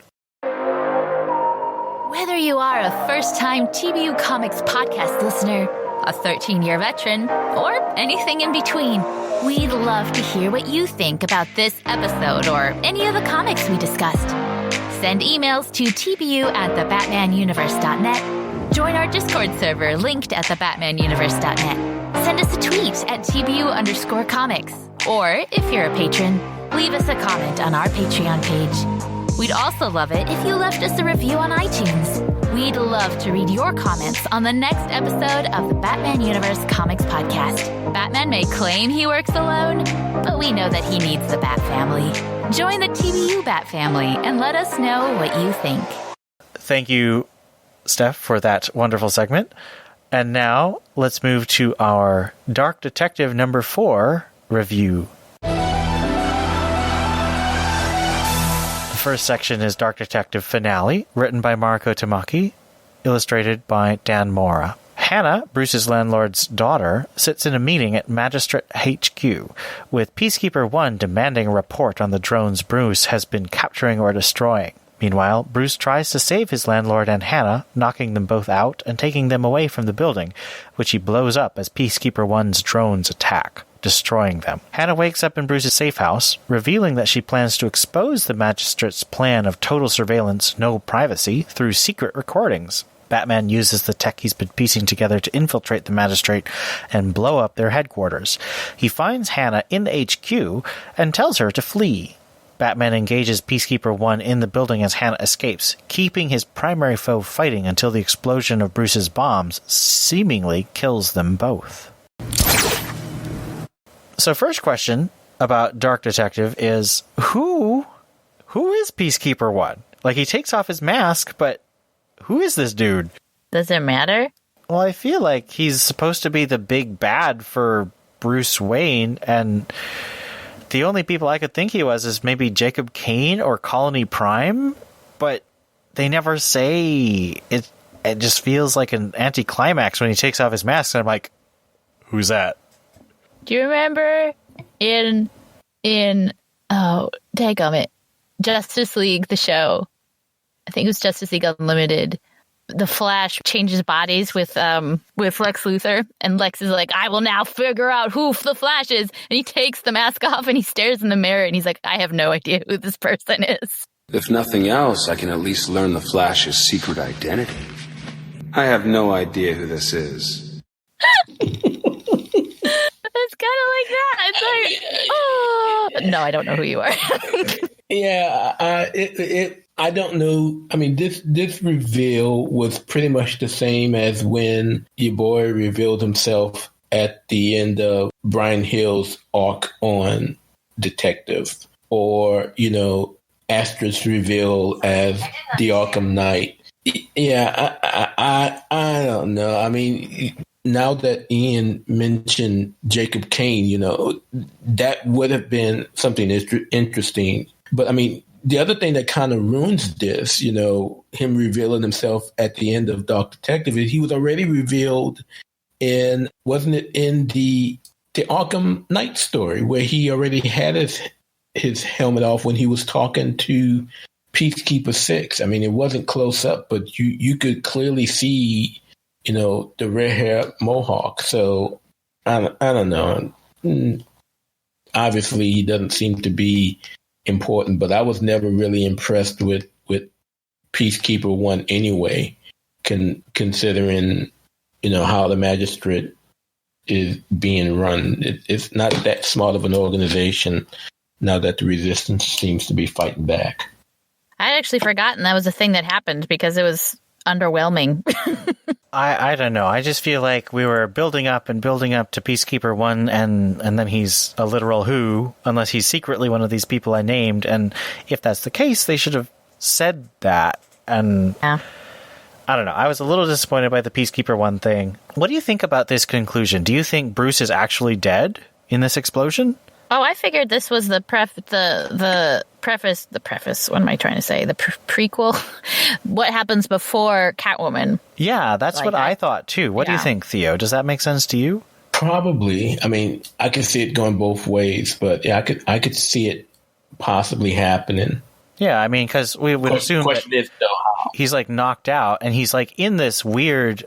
S3: Whether you are a first-time TBU Comics podcast listener, a 13-year veteran, or anything in between, we'd love to hear what you think about this episode or any of the comics we discussed. Send emails to tbu@thebatmanuniverse.net. Join our Discord server linked at thebatmanuniverse.net. Send us a tweet at TBU_comics. Or, if you're a patron, leave us a comment on our Patreon page. We'd also love it if you left us a review on iTunes. We'd love to read your comments on the next episode of the Batman Universe Comics Podcast. Batman may claim he works alone, but we know that he needs the Bat Family. Join the TBU Bat Family and let us know what you think.
S2: Thank you, Steph, for that wonderful segment. And now let's move to our Dark Detective number 4 review. The first section is Dark Detective Finale, written by Mariko Tamaki, illustrated by Dan Mora. Hannah, Bruce's landlord's daughter, sits in a meeting at Magistrate HQ, with Peacekeeper 1 demanding a report on the drones Bruce has been capturing or destroying. Meanwhile, Bruce tries to save his landlord and Hannah, knocking them both out and taking them away from the building, which he blows up as Peacekeeper 1's drones attack, destroying them. Hannah wakes up in Bruce's safe house, revealing that she plans to expose the magistrate's plan of total surveillance, no privacy, through secret recordings. Batman uses the tech he's been piecing together to infiltrate the magistrate and blow up their headquarters. He finds Hannah in the HQ and tells her to flee. Batman engages Peacekeeper 1 in the building as Hannah escapes, keeping his primary foe fighting until the explosion of Bruce's bombs seemingly kills them both. So first question about Dark Detective is, who is Peacekeeper 1? Like, he takes off his mask, but who is this dude?
S3: Does it matter?
S2: Well, I feel like he's supposed to be the big bad for Bruce Wayne, and the only people I could think he was is maybe Jacob Kane or Colony Prime, but they never say it. It just feels like an anticlimax when he takes off his mask, and I'm like, who's that?
S3: Do you remember in dadgummit, Justice League, the show? I think it was Justice League Unlimited. The Flash changes bodies with Lex Luthor, and Lex is like, I will now figure out who the Flash is. And he takes the mask off and he stares in the mirror and he's like, I have no idea who this person is.
S5: If nothing else, I can at least learn the Flash's secret identity. I have no idea who this is.
S3: It's kind of like that. It's like, oh. No, I don't know who you are.
S4: Yeah, I don't know. I mean, this reveal was pretty much the same as when your boy revealed himself at the end of Brian Hill's arc on Detective, or, you know, Astra's reveal as the Arkham Knight. Yeah, I don't know. I mean, now that Ian mentioned Jacob Kane, you know, that would have been something interesting. But I mean, the other thing that kind of ruins this, you know, him revealing himself at the end of Dark Detective, is he was already revealed wasn't it in the Arkham Knight story, where he already had his helmet off when he was talking to Peacekeeper 6. I mean, it wasn't close up, but you could clearly see, you know, the red hair mohawk. So I don't know. Obviously, he doesn't seem to be important, but I was never really impressed with Peacekeeper 1 anyway, considering, you know, how the Magistrate is being run. It's not that smart of an organization, now that the resistance seems to be fighting back.
S3: I'd actually forgotten that was a thing that happened because it was underwhelming.
S2: I don't know. I just feel like we were building up to Peacekeeper 1, and then he's a literal who, unless he's secretly one of these people I named. And if that's the case, they should have said that. And
S3: Yeah.
S2: I don't know. I was a little disappointed by the Peacekeeper 1 thing. What do you think about this conclusion? Do you think Bruce is actually dead in this explosion?
S3: Oh, I figured this was the preface. What am I trying to say? The prequel. What happens before Catwoman?
S2: Yeah, that's
S3: Like
S2: what
S3: that.
S2: I thought too. What do you
S3: Yeah.
S2: think, Theo? Does that make sense to you?
S4: Probably. I mean, I could see it going both ways, but yeah, I could see it possibly happening.
S2: Yeah, I mean, because we would assume that
S4: Question is, though, how?
S2: he's like knocked out, and he's like in this weird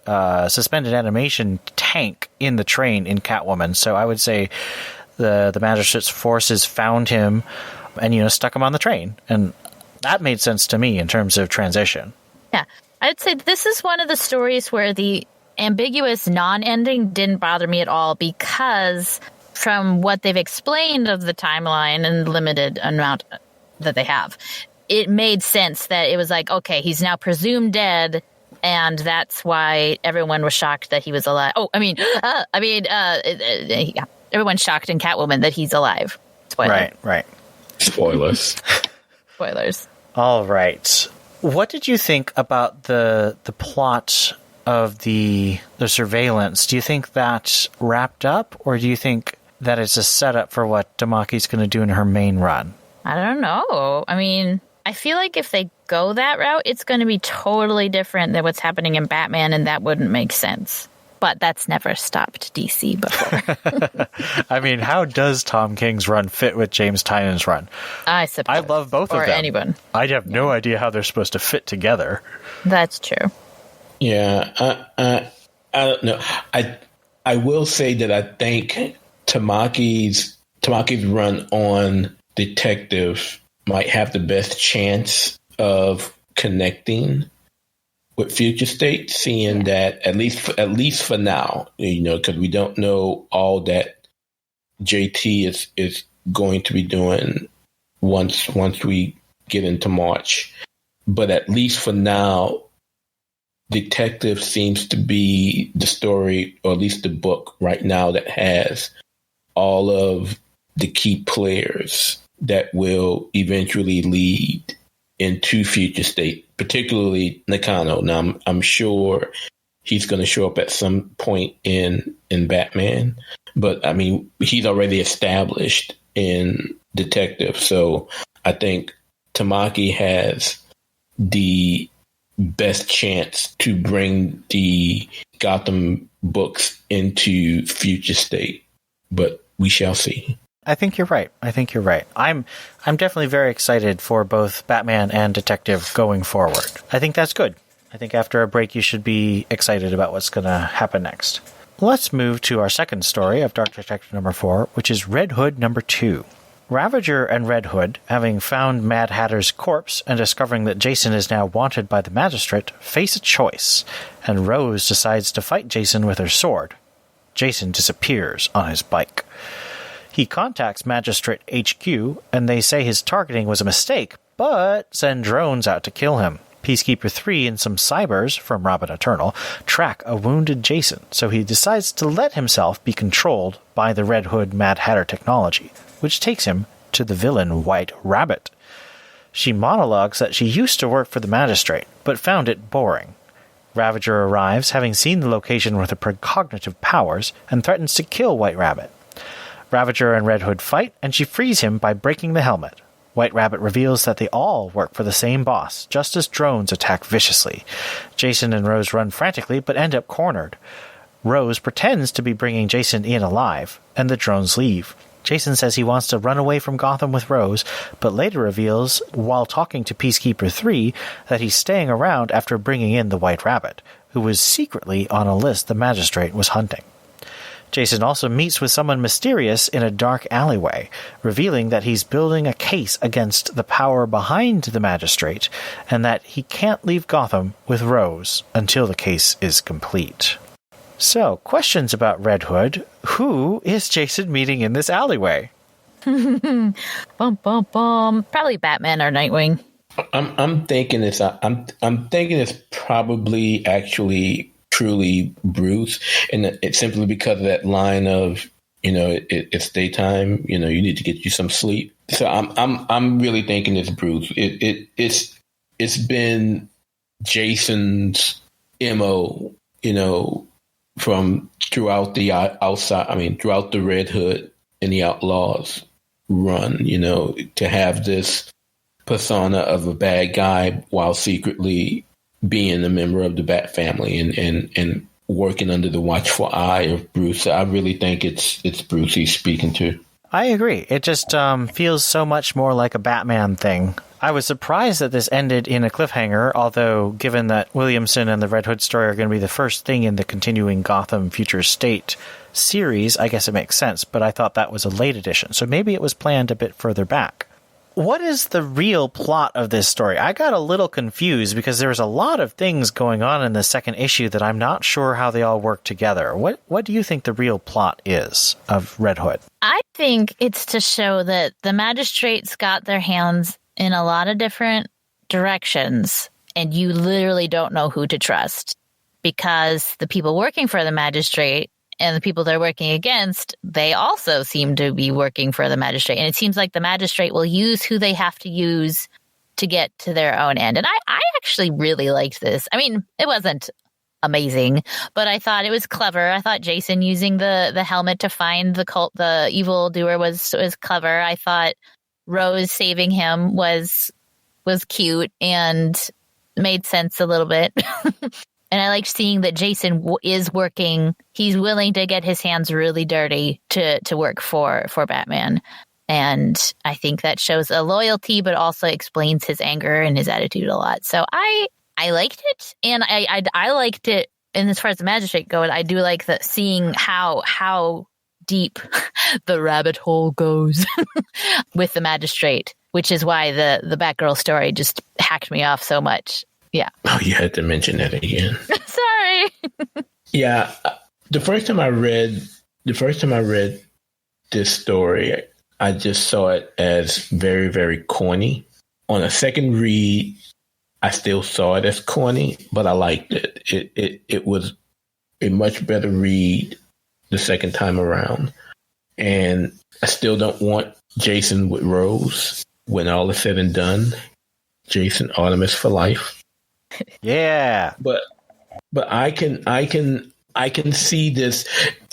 S2: suspended animation tank in the train in Catwoman. So I would say the Magistrate's forces found him and stuck him on the train, and that made sense to me in terms of transition.
S3: Yeah, I'd say this is one of the stories where the ambiguous non-ending didn't bother me at all because from what they've explained of the timeline and limited amount that they have, it made sense that it was like, okay, he's now presumed dead, and that's why everyone was shocked that he was alive. Oh, everyone's shocked in Catwoman that he's alive. Spoiler.
S2: Right.
S4: Spoilers.
S3: Spoilers.
S2: All right. What did you think about the plot of the surveillance? Do you think that's wrapped up, or do you think that it's a setup for what Tamaki's going to do in her main run?
S3: I don't know. I mean, I feel like if they go that route, it's going to be totally different than what's happening in Batman, and that wouldn't make sense. But that's never stopped DC before.
S2: I mean, how does Tom King's run fit with James Tynan's run?
S3: I suppose.
S2: I love both of them.
S3: Or anyone.
S2: I have no idea how they're supposed to fit together.
S3: That's true.
S4: Yeah, I don't know. I will say that I think Tamaki's run on Detective might have the best chance of connecting with Future State, seeing that at least for now, because we don't know all that JT is going to be doing once we get into March. But at least for now, Detective seems to be the story, or at least the book right now, that has all of the key players that will eventually lead into Future State, particularly Nakano. Now, I'm sure he's going to show up at some point in Batman, but I mean, he's already established in Detective, so I think Tamaki has the best chance to bring the Gotham books into Future State, but we shall see.
S2: I think you're right. I'm definitely very excited for both Batman and Detective going forward. I think that's good. I think after a break, you should be excited about what's going to happen next. Let's move to our second story of Dark Detective number 4, which is Red Hood number 2. Ravager and Red Hood, having found Mad Hatter's corpse and discovering that Jason is now wanted by the Magistrate, face a choice, and Rose decides to fight Jason with her sword. Jason disappears on his bike. He contacts Magistrate HQ, and they say his targeting was a mistake, but send drones out to kill him. Peacekeeper 3 and some cybers from Robin Eternal track a wounded Jason, so he decides to let himself be controlled by the Red Hood Mad Hatter technology, which takes him to the villain White Rabbit. She monologues that she used to work for the Magistrate, but found it boring. Ravager arrives, having seen the location with her precognitive powers, and threatens to kill White Rabbit. Ravager and Red Hood fight, and she frees him by breaking the helmet. White Rabbit reveals that they all work for the same boss, just as drones attack viciously. Jason and Rose run frantically, but end up cornered. Rose pretends to be bringing Jason in alive, and the drones leave. Jason says he wants to run away from Gotham with Rose, but later reveals, while talking to Peacekeeper 3, that he's staying around after bringing in the White Rabbit, who was secretly on a list the Magistrate was hunting. Jason also meets with someone mysterious in a dark alleyway, revealing that he's building a case against the power behind the Magistrate, and that he can't leave Gotham with Rose until the case is complete. So, questions about Red Hood. Who is Jason meeting in this alleyway?
S3: Bum bum bum. Probably Batman or Nightwing.
S4: I'm thinking I'm thinking it's probably actually truly Bruce, and it's simply because of that line of it's daytime. You need to get you some sleep. So I'm really thinking it's Bruce. It's been Jason's MO. From throughout the outside. I mean, throughout the Red Hood and the Outlaws run. To have this persona of a bad guy while secretly being a member of the Bat family and working under the watchful eye of Bruce. I really think it's Bruce he's speaking to.
S2: I agree. It just feels so much more like a Batman thing. I was surprised that this ended in a cliffhanger, although given that Williamson and the Red Hood story are going to be the first thing in the continuing Gotham Future State series, I guess it makes sense, but I thought that was a late addition, so maybe it was planned a bit further back. What is the real plot of this story? I got a little confused because there's a lot of things going on in the second issue that I'm not sure how they all work together. What do you think the real plot is of Red Hood?
S3: I think it's to show that the magistrates got their hands in a lot of different directions, and you literally don't know who to trust because the people working for the magistrate and the people they're working against, they also seem to be working for the magistrate. And it seems like the magistrate will use who they have to use to get to their own end. And I actually really liked this. I mean, it wasn't amazing, but I thought it was clever. I thought Jason using the helmet to find the evil doer was clever. I thought Rose saving him was cute and made sense a little bit. And I like seeing that Jason is working. He's willing to get his hands really dirty to work for Batman. And I think that shows a loyalty, but also explains his anger and his attitude a lot. So I liked it. And I liked it. And as far as the magistrate goes, I do like seeing how deep the rabbit hole goes with the magistrate, which is why the Batgirl story just hacked me off so much. Yeah.
S4: Oh, you had to mention that again.
S3: Sorry.
S4: Yeah. The first time I read this story, I just saw it as very, very corny. On a second read, I still saw it as corny, but I liked it. It was a much better read the second time around. And I still don't want Jason with Rose when all is said and done. Jason Artemis for life.
S2: Yeah.
S4: But I can see this.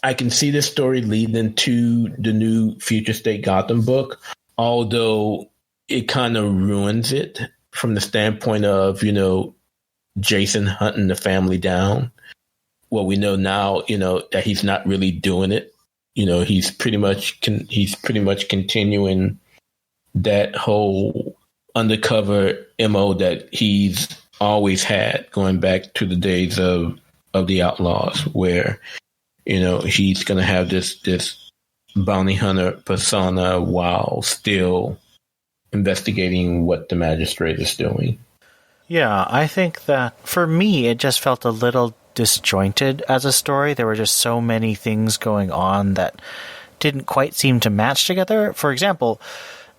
S4: I can see this story leading to the new Future State Gotham book, although it kind of ruins it from the standpoint of, Jason hunting the family down. Well, we know now, that he's not really doing it. He's pretty much continuing that whole undercover MO that he's always had, going back to the days of the Outlaws, where he's going to have this bounty hunter persona while still investigating what the magistrate is doing.
S2: Yeah, I think that for me, it just felt a little disjointed as a story. There were just so many things going on that didn't quite seem to match together. For example,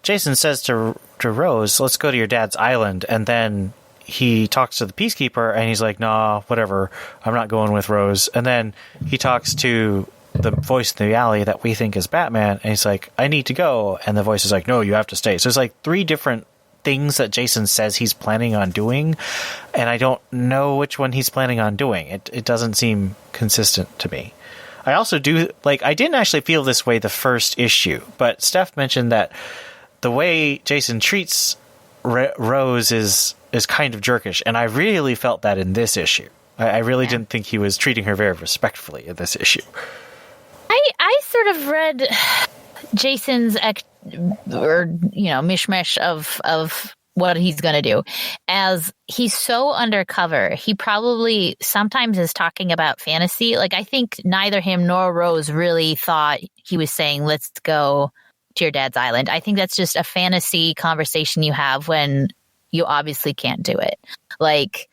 S2: Jason says to Rose, "Let's go to your dad's island," and then he talks to the peacekeeper and he's like, "Nah, whatever, I'm not going with Rose." And then he talks to the voice in the alley that we think is Batman, and he's like, "I need to go," and the voice is like, "No, you have to stay." So it's like three different things that Jason says he's planning on doing, and I don't know which one he's planning on doing. It doesn't seem consistent to me. I also I didn't actually feel this way the first issue, but Steph mentioned that the way Jason treats Rose is kind of jerkish, and I really felt that in this issue. I really didn't think he was treating her very respectfully in this issue.
S3: I sort of read Jason's mishmash of what he's going to do as he's so undercover. He probably sometimes is talking about fantasy. Like, I think neither him nor Rose really thought he was saying, "Let's go to your dad's island." I think that's just a fantasy conversation you have when you obviously can't do it. Like,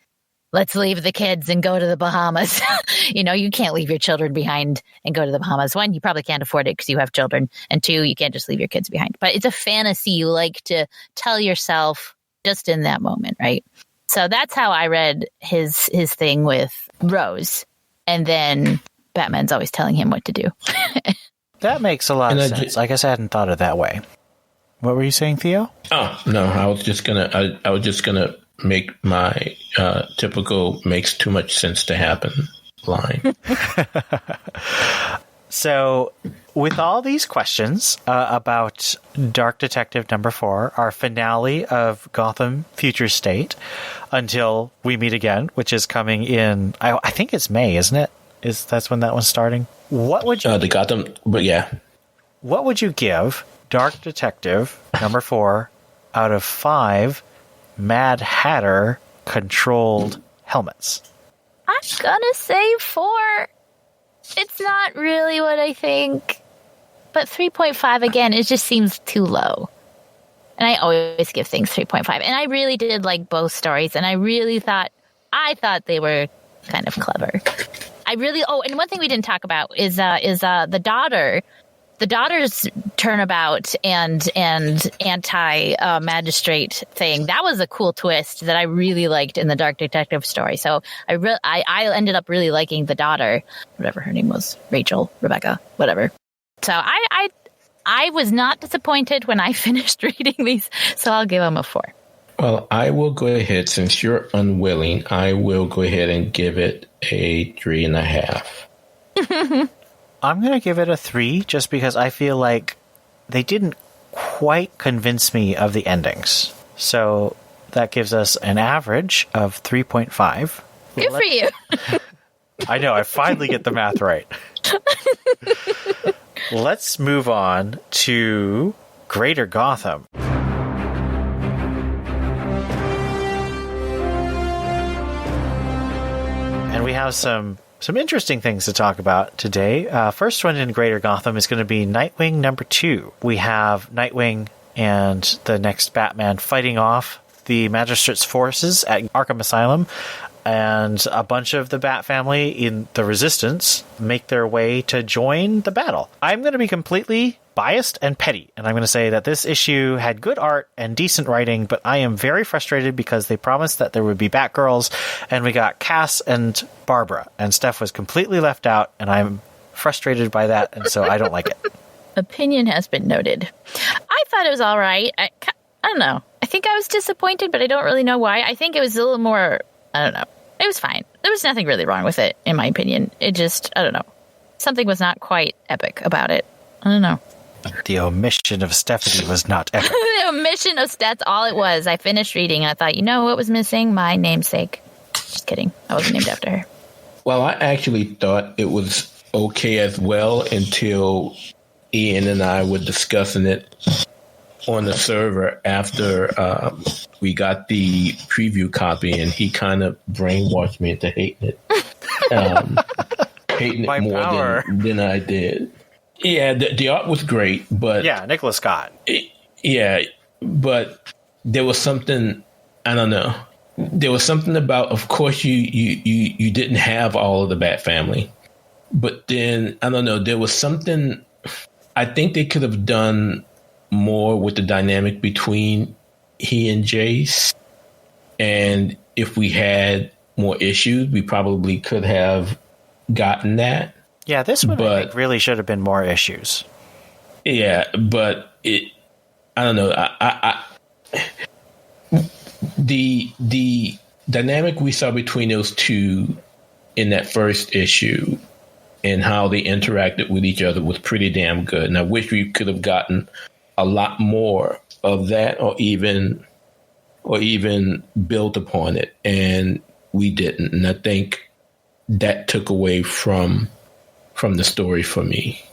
S3: let's leave the kids and go to the Bahamas. You can't leave your children behind and go to the Bahamas. One, you probably can't afford it because you have children. And two, you can't just leave your kids behind. But it's a fantasy you like to tell yourself just in that moment, right? So that's how I read his thing with Rose. And then Batman's always telling him what to do.
S2: That makes a lot of sense. I guess I hadn't thought of it that way. What were you saying, Theo?
S4: Oh, no, I was just gonna make my typical makes too much sense to happen line.
S2: So, with all these questions about Dark Detective number 4, our finale of Gotham Future State, until we meet again, which is coming in, I think it's May, isn't it? That's when that one's starting? What would you...
S4: the Gotham, but yeah.
S2: What would you give Dark Detective number 4 out of 5 Mad Hatter controlled helmets?
S3: I'm gonna say 4. It's not really what I think. But 3.5, again, it just seems too low. And I always give things 3.5. And I really did like both stories. And I thought they were kind of clever. And one thing we didn't talk about is the daughter's turnabout and anti-magistrate thing. That was a cool twist that I really liked in the Dark Detective story. So I ended up really liking the daughter, whatever her name was, Rachel, Rebecca, whatever. So I was not disappointed when I finished reading these. So I'll give them a 4.
S4: Well, I will go ahead, since you're unwilling, I will go ahead and give it a 3.5.
S2: I'm going to give it a 3 just because I feel like they didn't quite convince me of the endings. So that gives us an average of 3.5.
S3: Good for you.
S2: I know, I finally get the math right. Let's move on to Greater Gotham. And we have some interesting things to talk about today. First one in Greater Gotham is going to be Nightwing number 2. We have Nightwing and the next Batman fighting off the Magistrate's forces at Arkham Asylum, and a bunch of the Bat family in the Resistance make their way to join the battle. I'm going to be completely biased and petty, and I'm going to say that this issue had good art and decent writing, but I am very frustrated because they promised that there would be Batgirls, and we got Cass and Barbara, and Steph was completely left out, and I'm frustrated by that, and so I don't like it.
S3: Opinion has been noted. I thought it was all right. I don't know. I think I was disappointed, but I don't really know why. I think it was a little more, I don't know. It was fine. There was nothing really wrong with it, in my opinion. It just, I don't know. Something was not quite epic about it. I don't know.
S2: The omission of Stephanie was not epic.
S3: The omission of that's all it was. I finished reading and I thought, you know what was missing? My namesake. Just kidding. I wasn't named after her.
S4: Well, I actually thought it was okay as well until Ian and I were discussing it on the server after we got the preview copy, and he kind of brainwashed me into hating it. Hating it more than I did. Yeah, the art was great, but...
S2: Yeah, Nicholas Scott.
S4: But there was something, I don't know. There was something about, of course, you didn't have all of the Bat family. But then, I don't know, there was something... I think they could have done more with the dynamic between he and Jace. And if we had more issues, we probably could have gotten that.
S2: Yeah, this one I think really should have been more issues.
S4: Yeah, but I don't know. The dynamic we saw between those two in that first issue and how they interacted with each other was pretty damn good. And I wish we could have gotten a lot more of that, or even built upon it, and we didn't. And I think that took away from the story for me.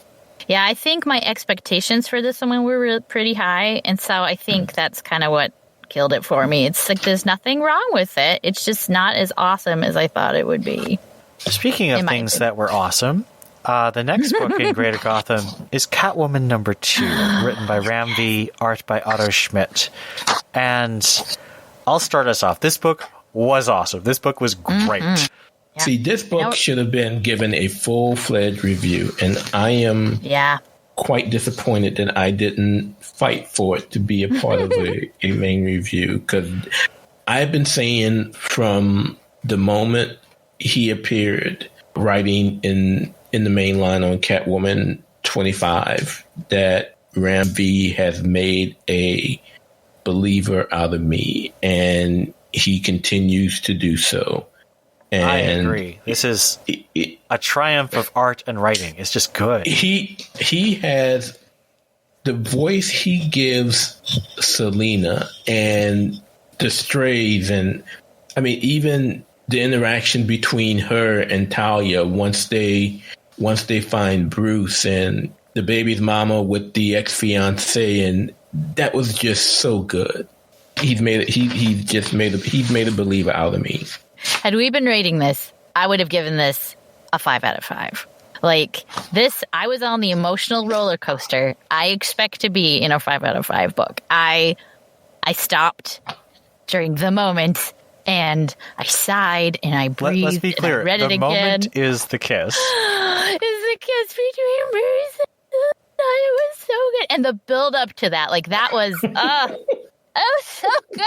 S3: Yeah, I think my expectations for this one were pretty high, and so I think that's kind of what killed it for me. It's like there's nothing wrong with it. It's just not as awesome as I thought it would be.
S2: Speaking of things that were awesome, the next book in Greater Gotham is Catwoman number 2, written by Ram V, art by Otto Schmidt. And I'll start us off. This book was awesome. This book was great.
S3: Yeah.
S4: See, this book should have been given a full-fledged review, and I am quite disappointed that I didn't fight for it to be a part of a main review, because I've been saying from the moment he appeared writing in the main line on Catwoman 25 that Ram V has made a believer out of me, and he continues to do so. And
S2: I agree. This is a triumph of art and writing. It's just good.
S4: He has the voice he gives Selena and the strays, and I mean even the interaction between her and Talia once they find Bruce and the baby's mama with the ex-fiance, and that was just so good. He's made a believer out of me.
S3: Had we been rating this, I would have given this a 5 out of 5. Like this, I was on the emotional roller coaster I expect to be in a 5 out of 5 book. I stopped during the moment and I sighed and I breathed.
S2: Let's be clear.
S3: And I read it
S2: the
S3: again.
S2: moment is the kiss.
S3: Is the kiss between Bruce and it was so good. And the build up to that, like that was that was so good.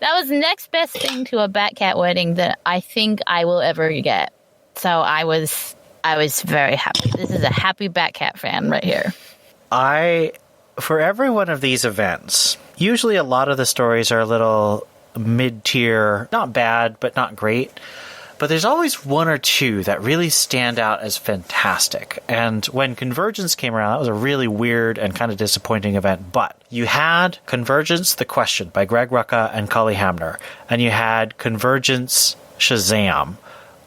S3: That was next best thing to a Batcat wedding that I think I will ever get. So I was very happy. This is a happy Batcat fan right here.
S2: For every one of these events, usually a lot of the stories are a little mid-tier, not bad, but not great. But there's always one or two that really stand out as fantastic. And when Convergence came around, that was a really weird and kind of disappointing event. But you had Convergence The Question by Greg Rucka and Cully Hamner. And you had Convergence Shazam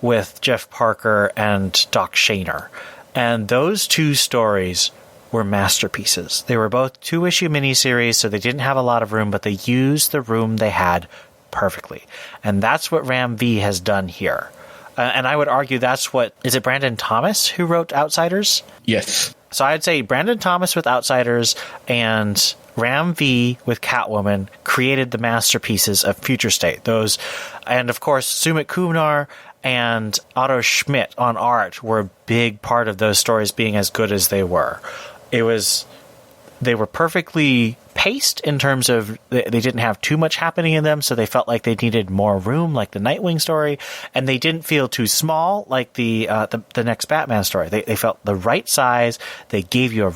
S2: with Jeff Parker and Doc Shaner. And those two stories were masterpieces. They were both 2-issue miniseries, so they didn't have a lot of room, but they used the room they had perfectly. And that's what Ram V has done here. And I would argue that's what... Is it Brandon Thomas who wrote Outsiders?
S4: Yes.
S2: So I'd say Brandon Thomas with Outsiders and Ram V with Catwoman created the masterpieces of Future State. Those, and of course, Sumit Kumar and Otto Schmidt on art were a big part of those stories being as good as they were. They were perfectly paced in terms of they didn't have too much happening in them, so they felt like they needed more room, like the Nightwing story, and they didn't feel too small, like the next Batman story. They felt the right size. They gave you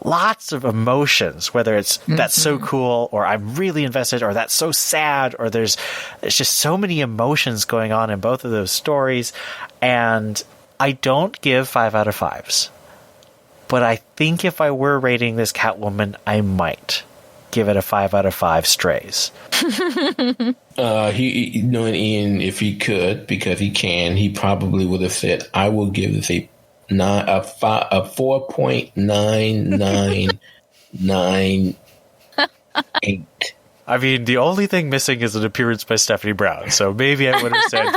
S2: lots of emotions, whether it's that's so cool, or I'm really invested, or that's so sad, or there's just so many emotions going on in both of those stories. And I don't give 5 out of 5s. But I think if I were rating this Catwoman, I might give it a 5 out of 5 strays.
S4: He knowing Ian, if he could, because he can, he probably would have said, I will give this a 4.9998.
S2: I mean, the only thing missing is an appearance by Stephanie Brown. So maybe I would have said,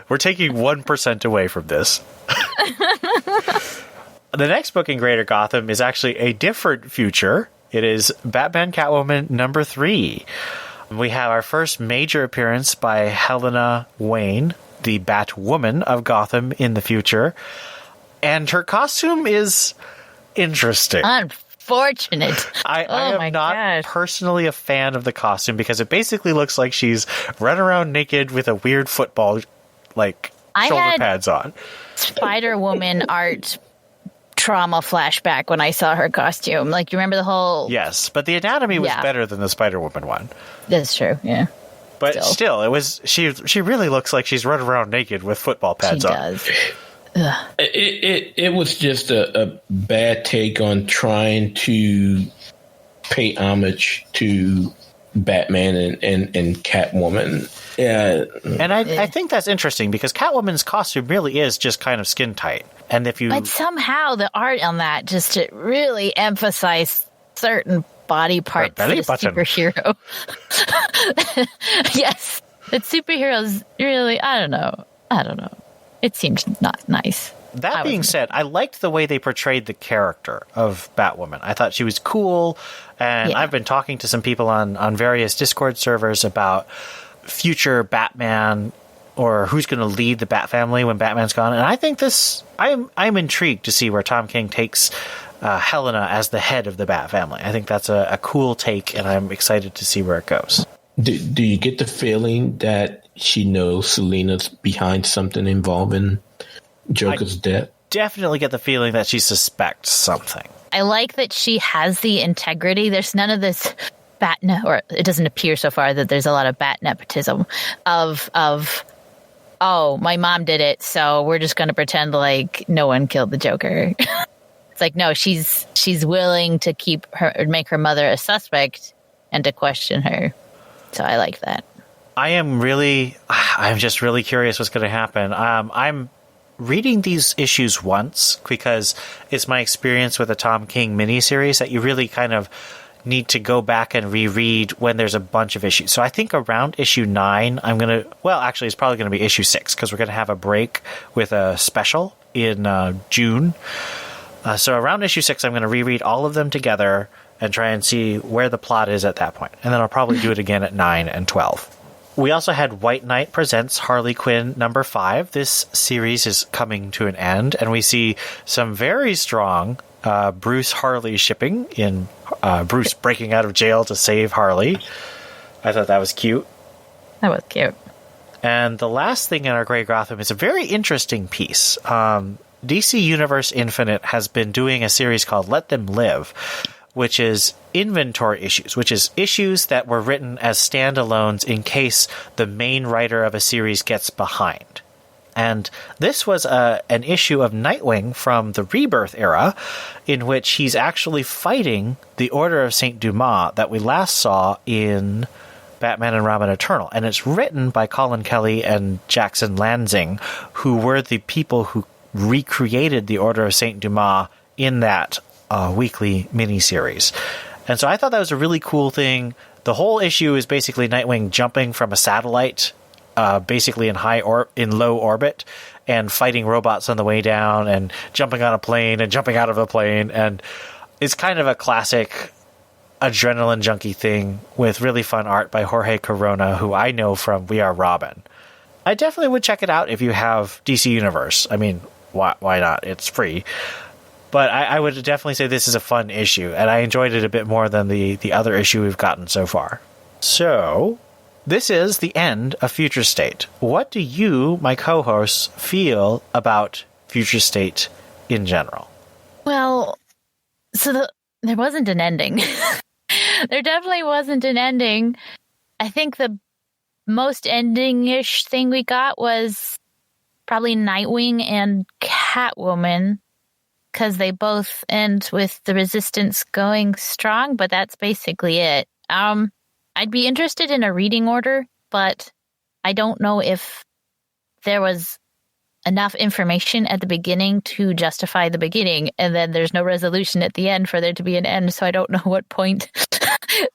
S2: we're taking 1% away from this. The next book in Greater Gotham is actually a different future. It is Batman Catwoman number 3. We have our first major appearance by Helena Wayne, the Batwoman of Gotham in the future. And her costume is interesting.
S3: Unfortunate.
S2: I am not personally a fan of the costume because it basically looks like she's running around naked with a weird football, shoulder pads on.
S3: Spider-Woman art trauma flashback when I saw her costume. Like, you remember the whole...
S2: Yes, but the anatomy was better than the Spider-Woman one.
S3: That's true, yeah.
S2: But still, it was she really looks like she's running around naked with football pads on.
S3: She does.
S4: It was just a bad take on trying to pay homage to Batman and Catwoman. Yeah.
S2: And I think that's interesting because Catwoman's costume really is just kind of skin tight. And
S3: but somehow the art on that just to really emphasize certain body parts of the superhero. Yes. That superheroes really, I don't know. It seems not nice.
S2: That being said, I liked the way they portrayed the character of Batwoman. I thought she was cool, and I've been talking to some people on various Discord servers about future Batman or who's going to lead the Bat family when Batman's gone. And I think I'm intrigued to see where Tom King takes Helena as the head of the Bat family. I think that's a cool take, and I'm excited to see where it goes.
S4: Do you get the feeling that she knows Selina's behind something involving Joker's death?
S2: Definitely get the feeling that she suspects something.
S3: I like that she has the integrity. There's none of this or it doesn't appear so far that there's a lot of bat nepotism of oh, my mom did it, so we're just going to pretend like no one killed the Joker. It's like, no, she's willing to make her mother a suspect and to question her. So I like that.
S2: I'm just really curious what's going to happen. I'm reading these issues once because it's my experience with a Tom King miniseries that you really kind of need to go back and reread when there's a bunch of issues. So I think around issue 9, it's probably going to be issue 6 because we're going to have a break with a special in June. So around issue 6, I'm going to reread all of them together and try and see where the plot is at that point. And then I'll probably do it again at 9 and 12. We also had White Knight Presents Harley Quinn number 5. This series is coming to an end, and we see some very strong Bruce Harley shipping in Bruce breaking out of jail to save Harley. I thought that was cute.
S3: That was cute.
S2: And the last thing in our Grey Gotham is a very interesting piece. DC Universe Infinite has been doing a series called Let Them Live, which is inventory issues, which is issues that were written as standalones in case the main writer of a series gets behind. And this was an issue of Nightwing from the Rebirth era, in which he's actually fighting the Order of St. Dumas that we last saw in Batman and Robin Eternal. And it's written by Colin Kelly and Jackson Lansing, who were the people who recreated the Order of St. Dumas in that weekly miniseries. And so I thought that was a really cool thing. The whole issue is basically Nightwing jumping from a satellite basically in low orbit and fighting robots on the way down and jumping on a plane and jumping out of a plane. And it's kind of a classic adrenaline junkie thing with really fun art by Jorge Corona, who I know from We Are Robin. I definitely would check it out if you have DC Universe. I mean, why not? It's free. But I would definitely say this is a fun issue, and I enjoyed it a bit more than the other issue we've gotten so far. So this is the end of Future State. What do you, my co-hosts, feel about Future State in general?
S3: Well, so there wasn't an ending. There definitely wasn't an ending. I think the most ending-ish thing we got was probably Nightwing and Catwoman, because they both end with the Resistance going strong, but that's basically it. I'd be interested in a reading order, but I don't know if there was enough information at the beginning to justify the beginning, and then there's no resolution at the end for there to be an end, so I don't know what point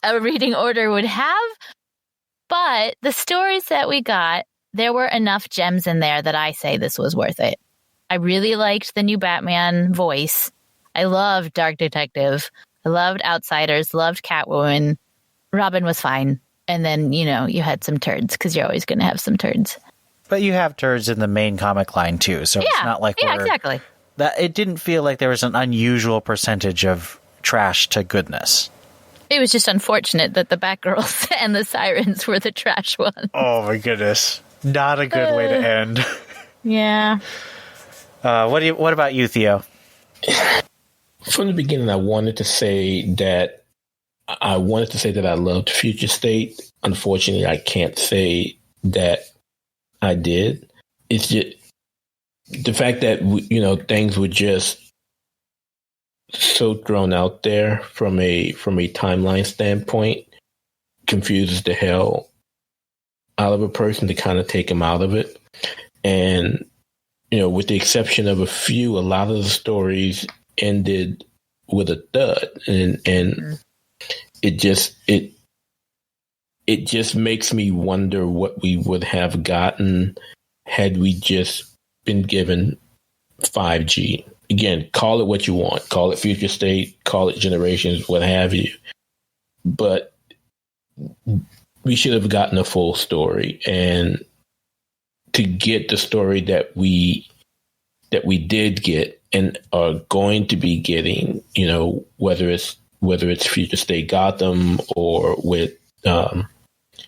S3: a reading order would have. But the stories that we got, there were enough gems in there that I say this was worth it. I really liked the new Batman voice. I loved Dark Detective. I loved Outsiders, loved Catwoman. Robin was fine. And then, you had some turds, because you're always going to have some turds.
S2: But you have turds in the main comic line, too. So it's not like
S3: exactly.
S2: It didn't feel like there was an unusual percentage of trash to goodness.
S3: It was just unfortunate that the Batgirls and the Sirens were the trash ones.
S2: Oh, my goodness. Not a good way to end.
S3: Yeah.
S2: What about you, Theo?
S4: From the beginning, I wanted to say that I loved Future State. Unfortunately, I can't say that I did. It's just the fact that things were just so thrown out there from a timeline standpoint confuses the hell out of a person to kind of take them out of it. And with the exception of a few, a lot of the stories ended with a thud, and it just makes me wonder what we would have gotten had we just been given 5G. Again, call it what you want. Call it Future State, call it Generations, what have you. But we should have gotten a full story, and to get the story that we did get and are going to be getting, whether it's Future State Gotham or with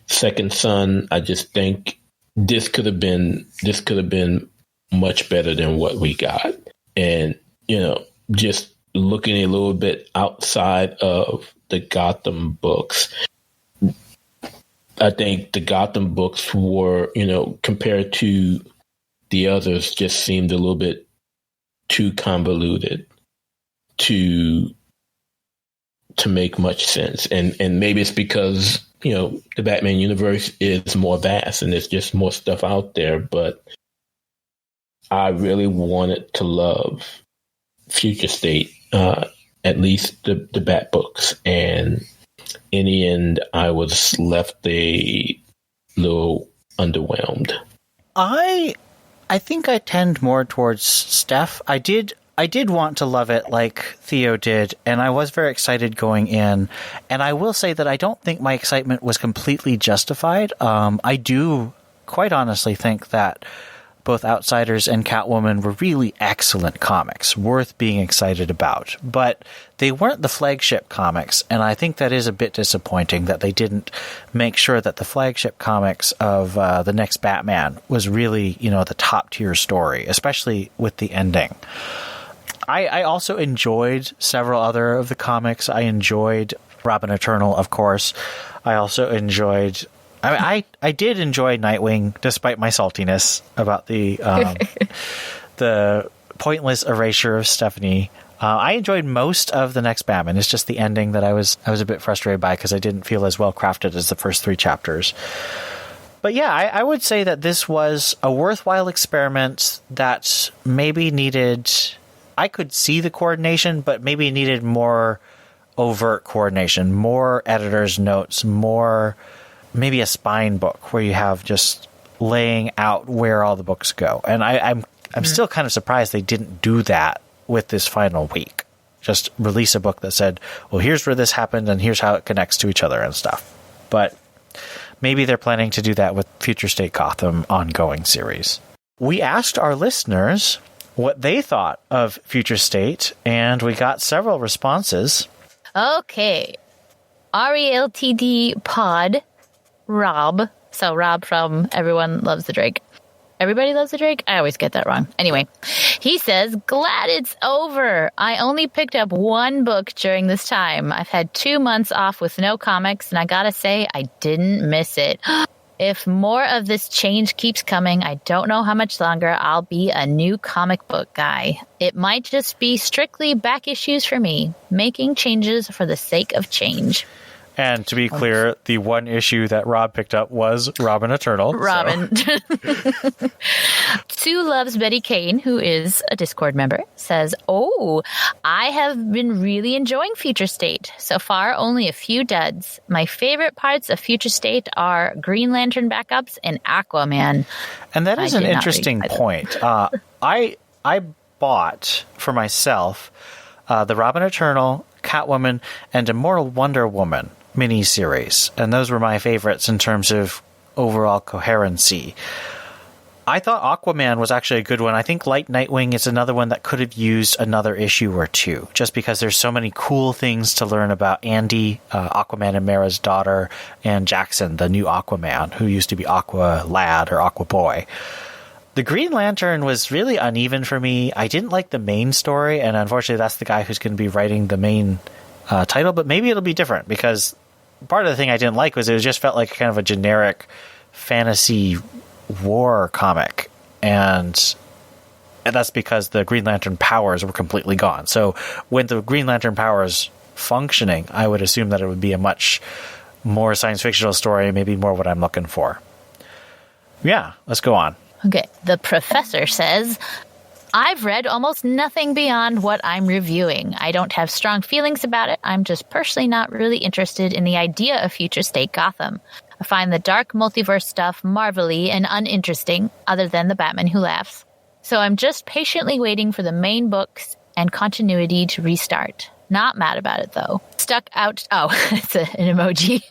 S4: Second Son, I just think this could have been much better than what we got. And just looking a little bit outside of the Gotham books, I think the Gotham books were, compared to the others, just seemed a little bit too convoluted to make much sense. And maybe it's because, the Batman universe is more vast and there's just more stuff out there. But I really wanted to love Future State, at least the Bat books. And in the end, I was left a little underwhelmed.
S2: I think I tend more towards Steph. I did want to love it like Theo did, and I was very excited going in. And I will say that I don't think my excitement was completely justified. I do quite honestly think that both Outsiders and Catwoman were really excellent comics, worth being excited about. But they weren't the flagship comics, and I think that is a bit disappointing that they didn't make sure that the flagship comics of the next Batman was really, the top-tier story, especially with the ending. I also enjoyed several other of the comics. I enjoyed Robin Eternal, of course. I also enjoyed... I did enjoy Nightwing, despite my saltiness about the pointless erasure of Stephanie. I enjoyed most of the next Batman. It's just the ending that I was a bit frustrated by because I didn't feel as well crafted as the first 3 chapters. But yeah, I would say that this was a worthwhile experiment that maybe needed... I could see the coordination, but maybe needed more overt coordination, more editor's notes, more... maybe a spine book where you have just laying out where all the books go. And I'm still kind of surprised they didn't do that with this final week. Just release a book that said, well, here's where this happened and here's how it connects to each other and stuff. But maybe they're planning to do that with Future State Gotham ongoing series. We asked our listeners what they thought of Future State, and we got several responses.
S3: Okay. RELTD Pod... Rob. So Rob from Everyone Loves the Drake. Everybody Loves the Drake? I always get that wrong. Anyway, he says, glad it's over. I only picked up 1 book during this time. I've had 2 months off with no comics, and I gotta say, I didn't miss it. If more of this change keeps coming, I don't know how much longer I'll be a new comic book guy. It might just be strictly back issues for me, making changes for the sake of change.
S2: And to be clear, the one issue that Rob picked up was Robin Eternal.
S3: Robin. So. Sue Loves Betty Kane, who is a Discord member, says, I have been really enjoying Future State. So far, only a few duds. My favorite parts of Future State are Green Lantern backups and Aquaman.
S2: And that is an interesting point. I bought for myself the Robin Eternal, Catwoman, and Immortal Wonder Woman miniseries, and those were my favorites in terms of overall coherency. I thought Aquaman was actually a good one. I think Light Nightwing is another one that could have used another issue or 2, just because there's so many cool things to learn about Andy, Aquaman and Mara's daughter, and Jackson, the new Aquaman, who used to be Aqua Lad or Aqua Boy. The Green Lantern was really uneven for me. I didn't like the main story, and unfortunately that's the guy who's going to be writing the main title, but maybe it'll be different, because part of the thing I didn't like was it just felt like kind of a generic fantasy war comic, and that's because the Green Lantern powers were completely gone. So when the Green Lantern powers functioning, I would assume that it would be a much more science fictional story, maybe more what I'm looking for. Yeah, let's go on.
S3: Okay, the professor says, I've read almost nothing beyond what I'm reviewing. I don't have strong feelings about it. I'm just personally not really interested in the idea of Future State Gotham. I find the dark multiverse stuff marvelly and uninteresting, other than the Batman Who Laughs. So I'm just patiently waiting for the main books and continuity to restart. Not mad about it, though. Stuck out... Oh, it's an emoji.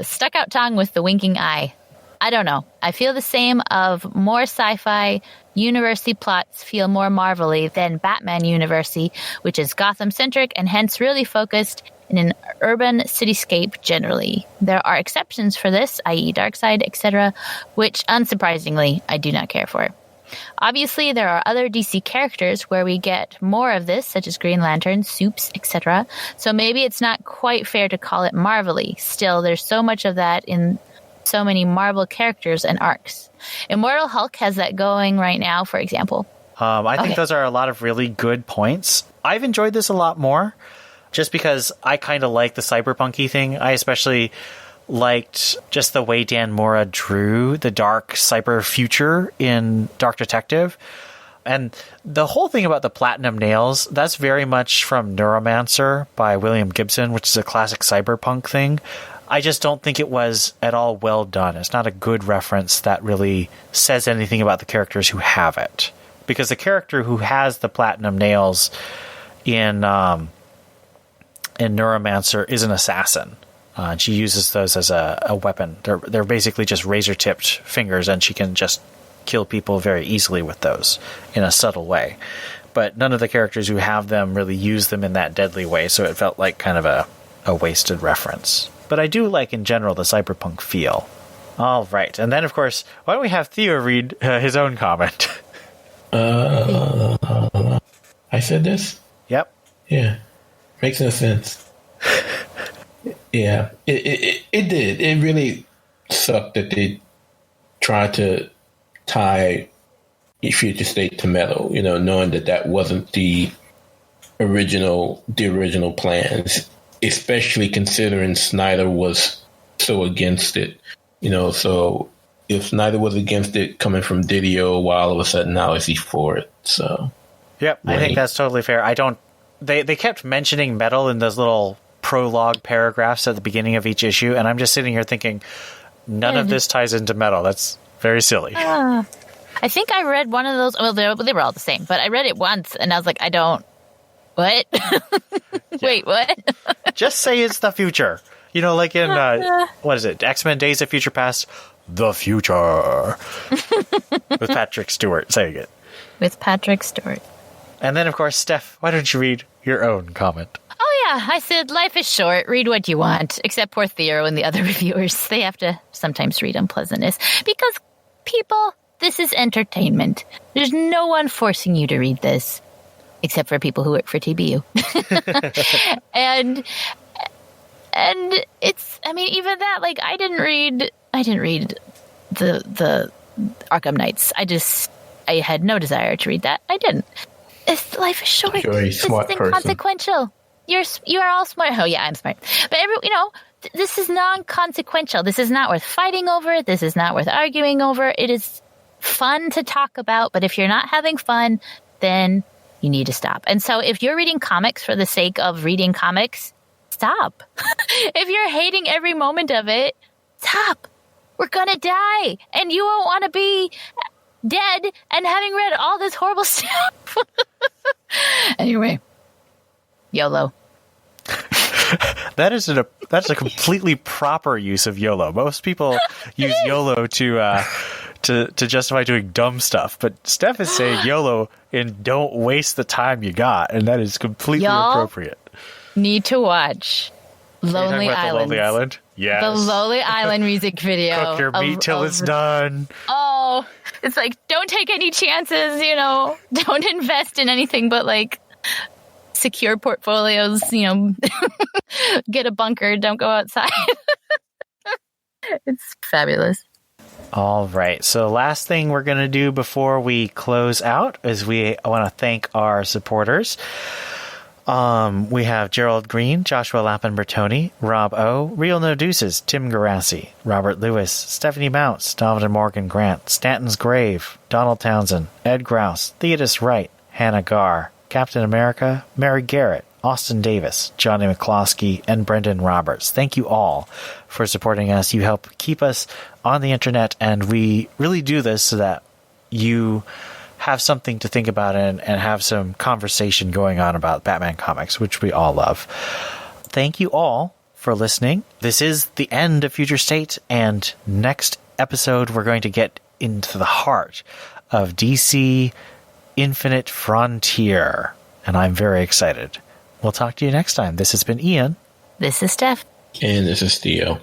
S3: Stuck out tongue with the winking eye. I don't know. I feel the same of more sci-fi university plots feel more Marvel-y than Batman University, which is Gotham-centric and hence really focused in an urban cityscape generally. There are exceptions for this, i.e. Darkseid, etc., which, unsurprisingly, I do not care for. Obviously, there are other DC characters where we get more of this, such as Green Lantern, Supes, etc., so maybe it's not quite fair to call it Marvel-y. Still, there's so much of that in so many Marvel characters and arcs. Immortal Hulk has that going right now, for example.
S2: I think those are a lot of really good points. I've enjoyed this a lot more just because I kind of like the cyberpunky thing. I especially liked just the way Dan Mora drew the dark cyber future in Dark Detective. And the whole thing about the platinum nails, that's very much from Neuromancer by William Gibson, which is a classic cyberpunk thing. I just don't think it was at all well done. It's not a good reference that really says anything about the characters who have it. Because the character who has the platinum nails in Neuromancer is an assassin. She uses those as a weapon. They're basically just razor-tipped fingers, and she can just kill people very easily with those in a subtle way. But none of the characters who have them really use them in that deadly way, so it felt like kind of a wasted reference. But I do like, in general, the cyberpunk feel. All right. And then, of course, why don't we have Theo read his own comment?
S4: I said this?
S2: Yep.
S4: Yeah. Makes no sense. Yeah. It did. It really sucked that they tried to tie Future State to Metal, knowing that wasn't the original plans. Especially considering Snyder was so against it, so if Snyder was against it coming from Didio, why all of a sudden now is he for it? So,
S2: yep, I think that's totally fair. They kept mentioning metal in those little prologue paragraphs at the beginning of each issue, and I'm just sitting here thinking, none of this ties into metal. That's very silly.
S3: I think I read one of those. Well, they were all the same, but I read it once, and I was like, what? Wait, what?
S2: Just say it's the future. Like in, what is it? X-Men Days of Future Past? The future. With Patrick Stewart saying it.
S3: With Patrick Stewart.
S2: And then, of course, Steph, why don't you read your own comment?
S3: Oh, yeah. I said, life is short. Read what you want. Except poor Theo and the other reviewers. They have to sometimes read unpleasantness. Because, people, this is entertainment. There's no one forcing you to read this. Except for people who work for TBU. and it's, even that, like, I didn't read the Arkham Knights. I had no desire to read that. I didn't. Life is short.
S4: You're a smart person.
S3: Inconsequential. You are all smart. Oh yeah, I'm smart. But this is non-consequential. This is not worth fighting over. This is not worth arguing over. It is fun to talk about, but if you're not having fun, then you need to stop. And so if you're reading comics for the sake of reading comics, stop. If you're hating every moment of it, stop. We're going to die. And you won't want to be dead and having read all this horrible stuff. Anyway, YOLO.
S2: That's a completely proper use of YOLO. Most people use YOLO to justify doing dumb stuff, but Steph is saying YOLO and don't waste the time you got, and that is completely appropriate.
S3: Need to watch Lonely Island.
S2: The Lonely Island? Yes.
S3: The Lonely Island music video.
S2: Cook your meat till it's done.
S3: Oh, it's like, don't take any chances, don't invest in anything but like secure portfolios, get a bunker, don't go outside. It's fabulous.
S2: All right. So last thing we're going to do before we close out is we want to thank our supporters. We have Gerald Green, Joshua Lappin-Bertoni, Rob O, Real No Deuces, Tim Garassi, Robert Lewis, Stephanie Mounts, Dominic Morgan Grant, Stanton's Grave, Donald Townsend, Ed Grouse, Theodis Wright, Hannah Garr, Captain America, Mary Garrett, Austin Davis, Johnny McCloskey, and Brendan Roberts. Thank you all for supporting us. You help keep us on the internet, and we really do this so that you have something to think about and have some conversation going on about Batman comics, which we all love. Thank you all for listening. This is the end of Future State, and next episode we're going to get into the heart of DC Infinite Frontier, and I'm very excited. We'll talk to you next time. This has been Ian.
S3: This is Steph.
S4: And this is Theo.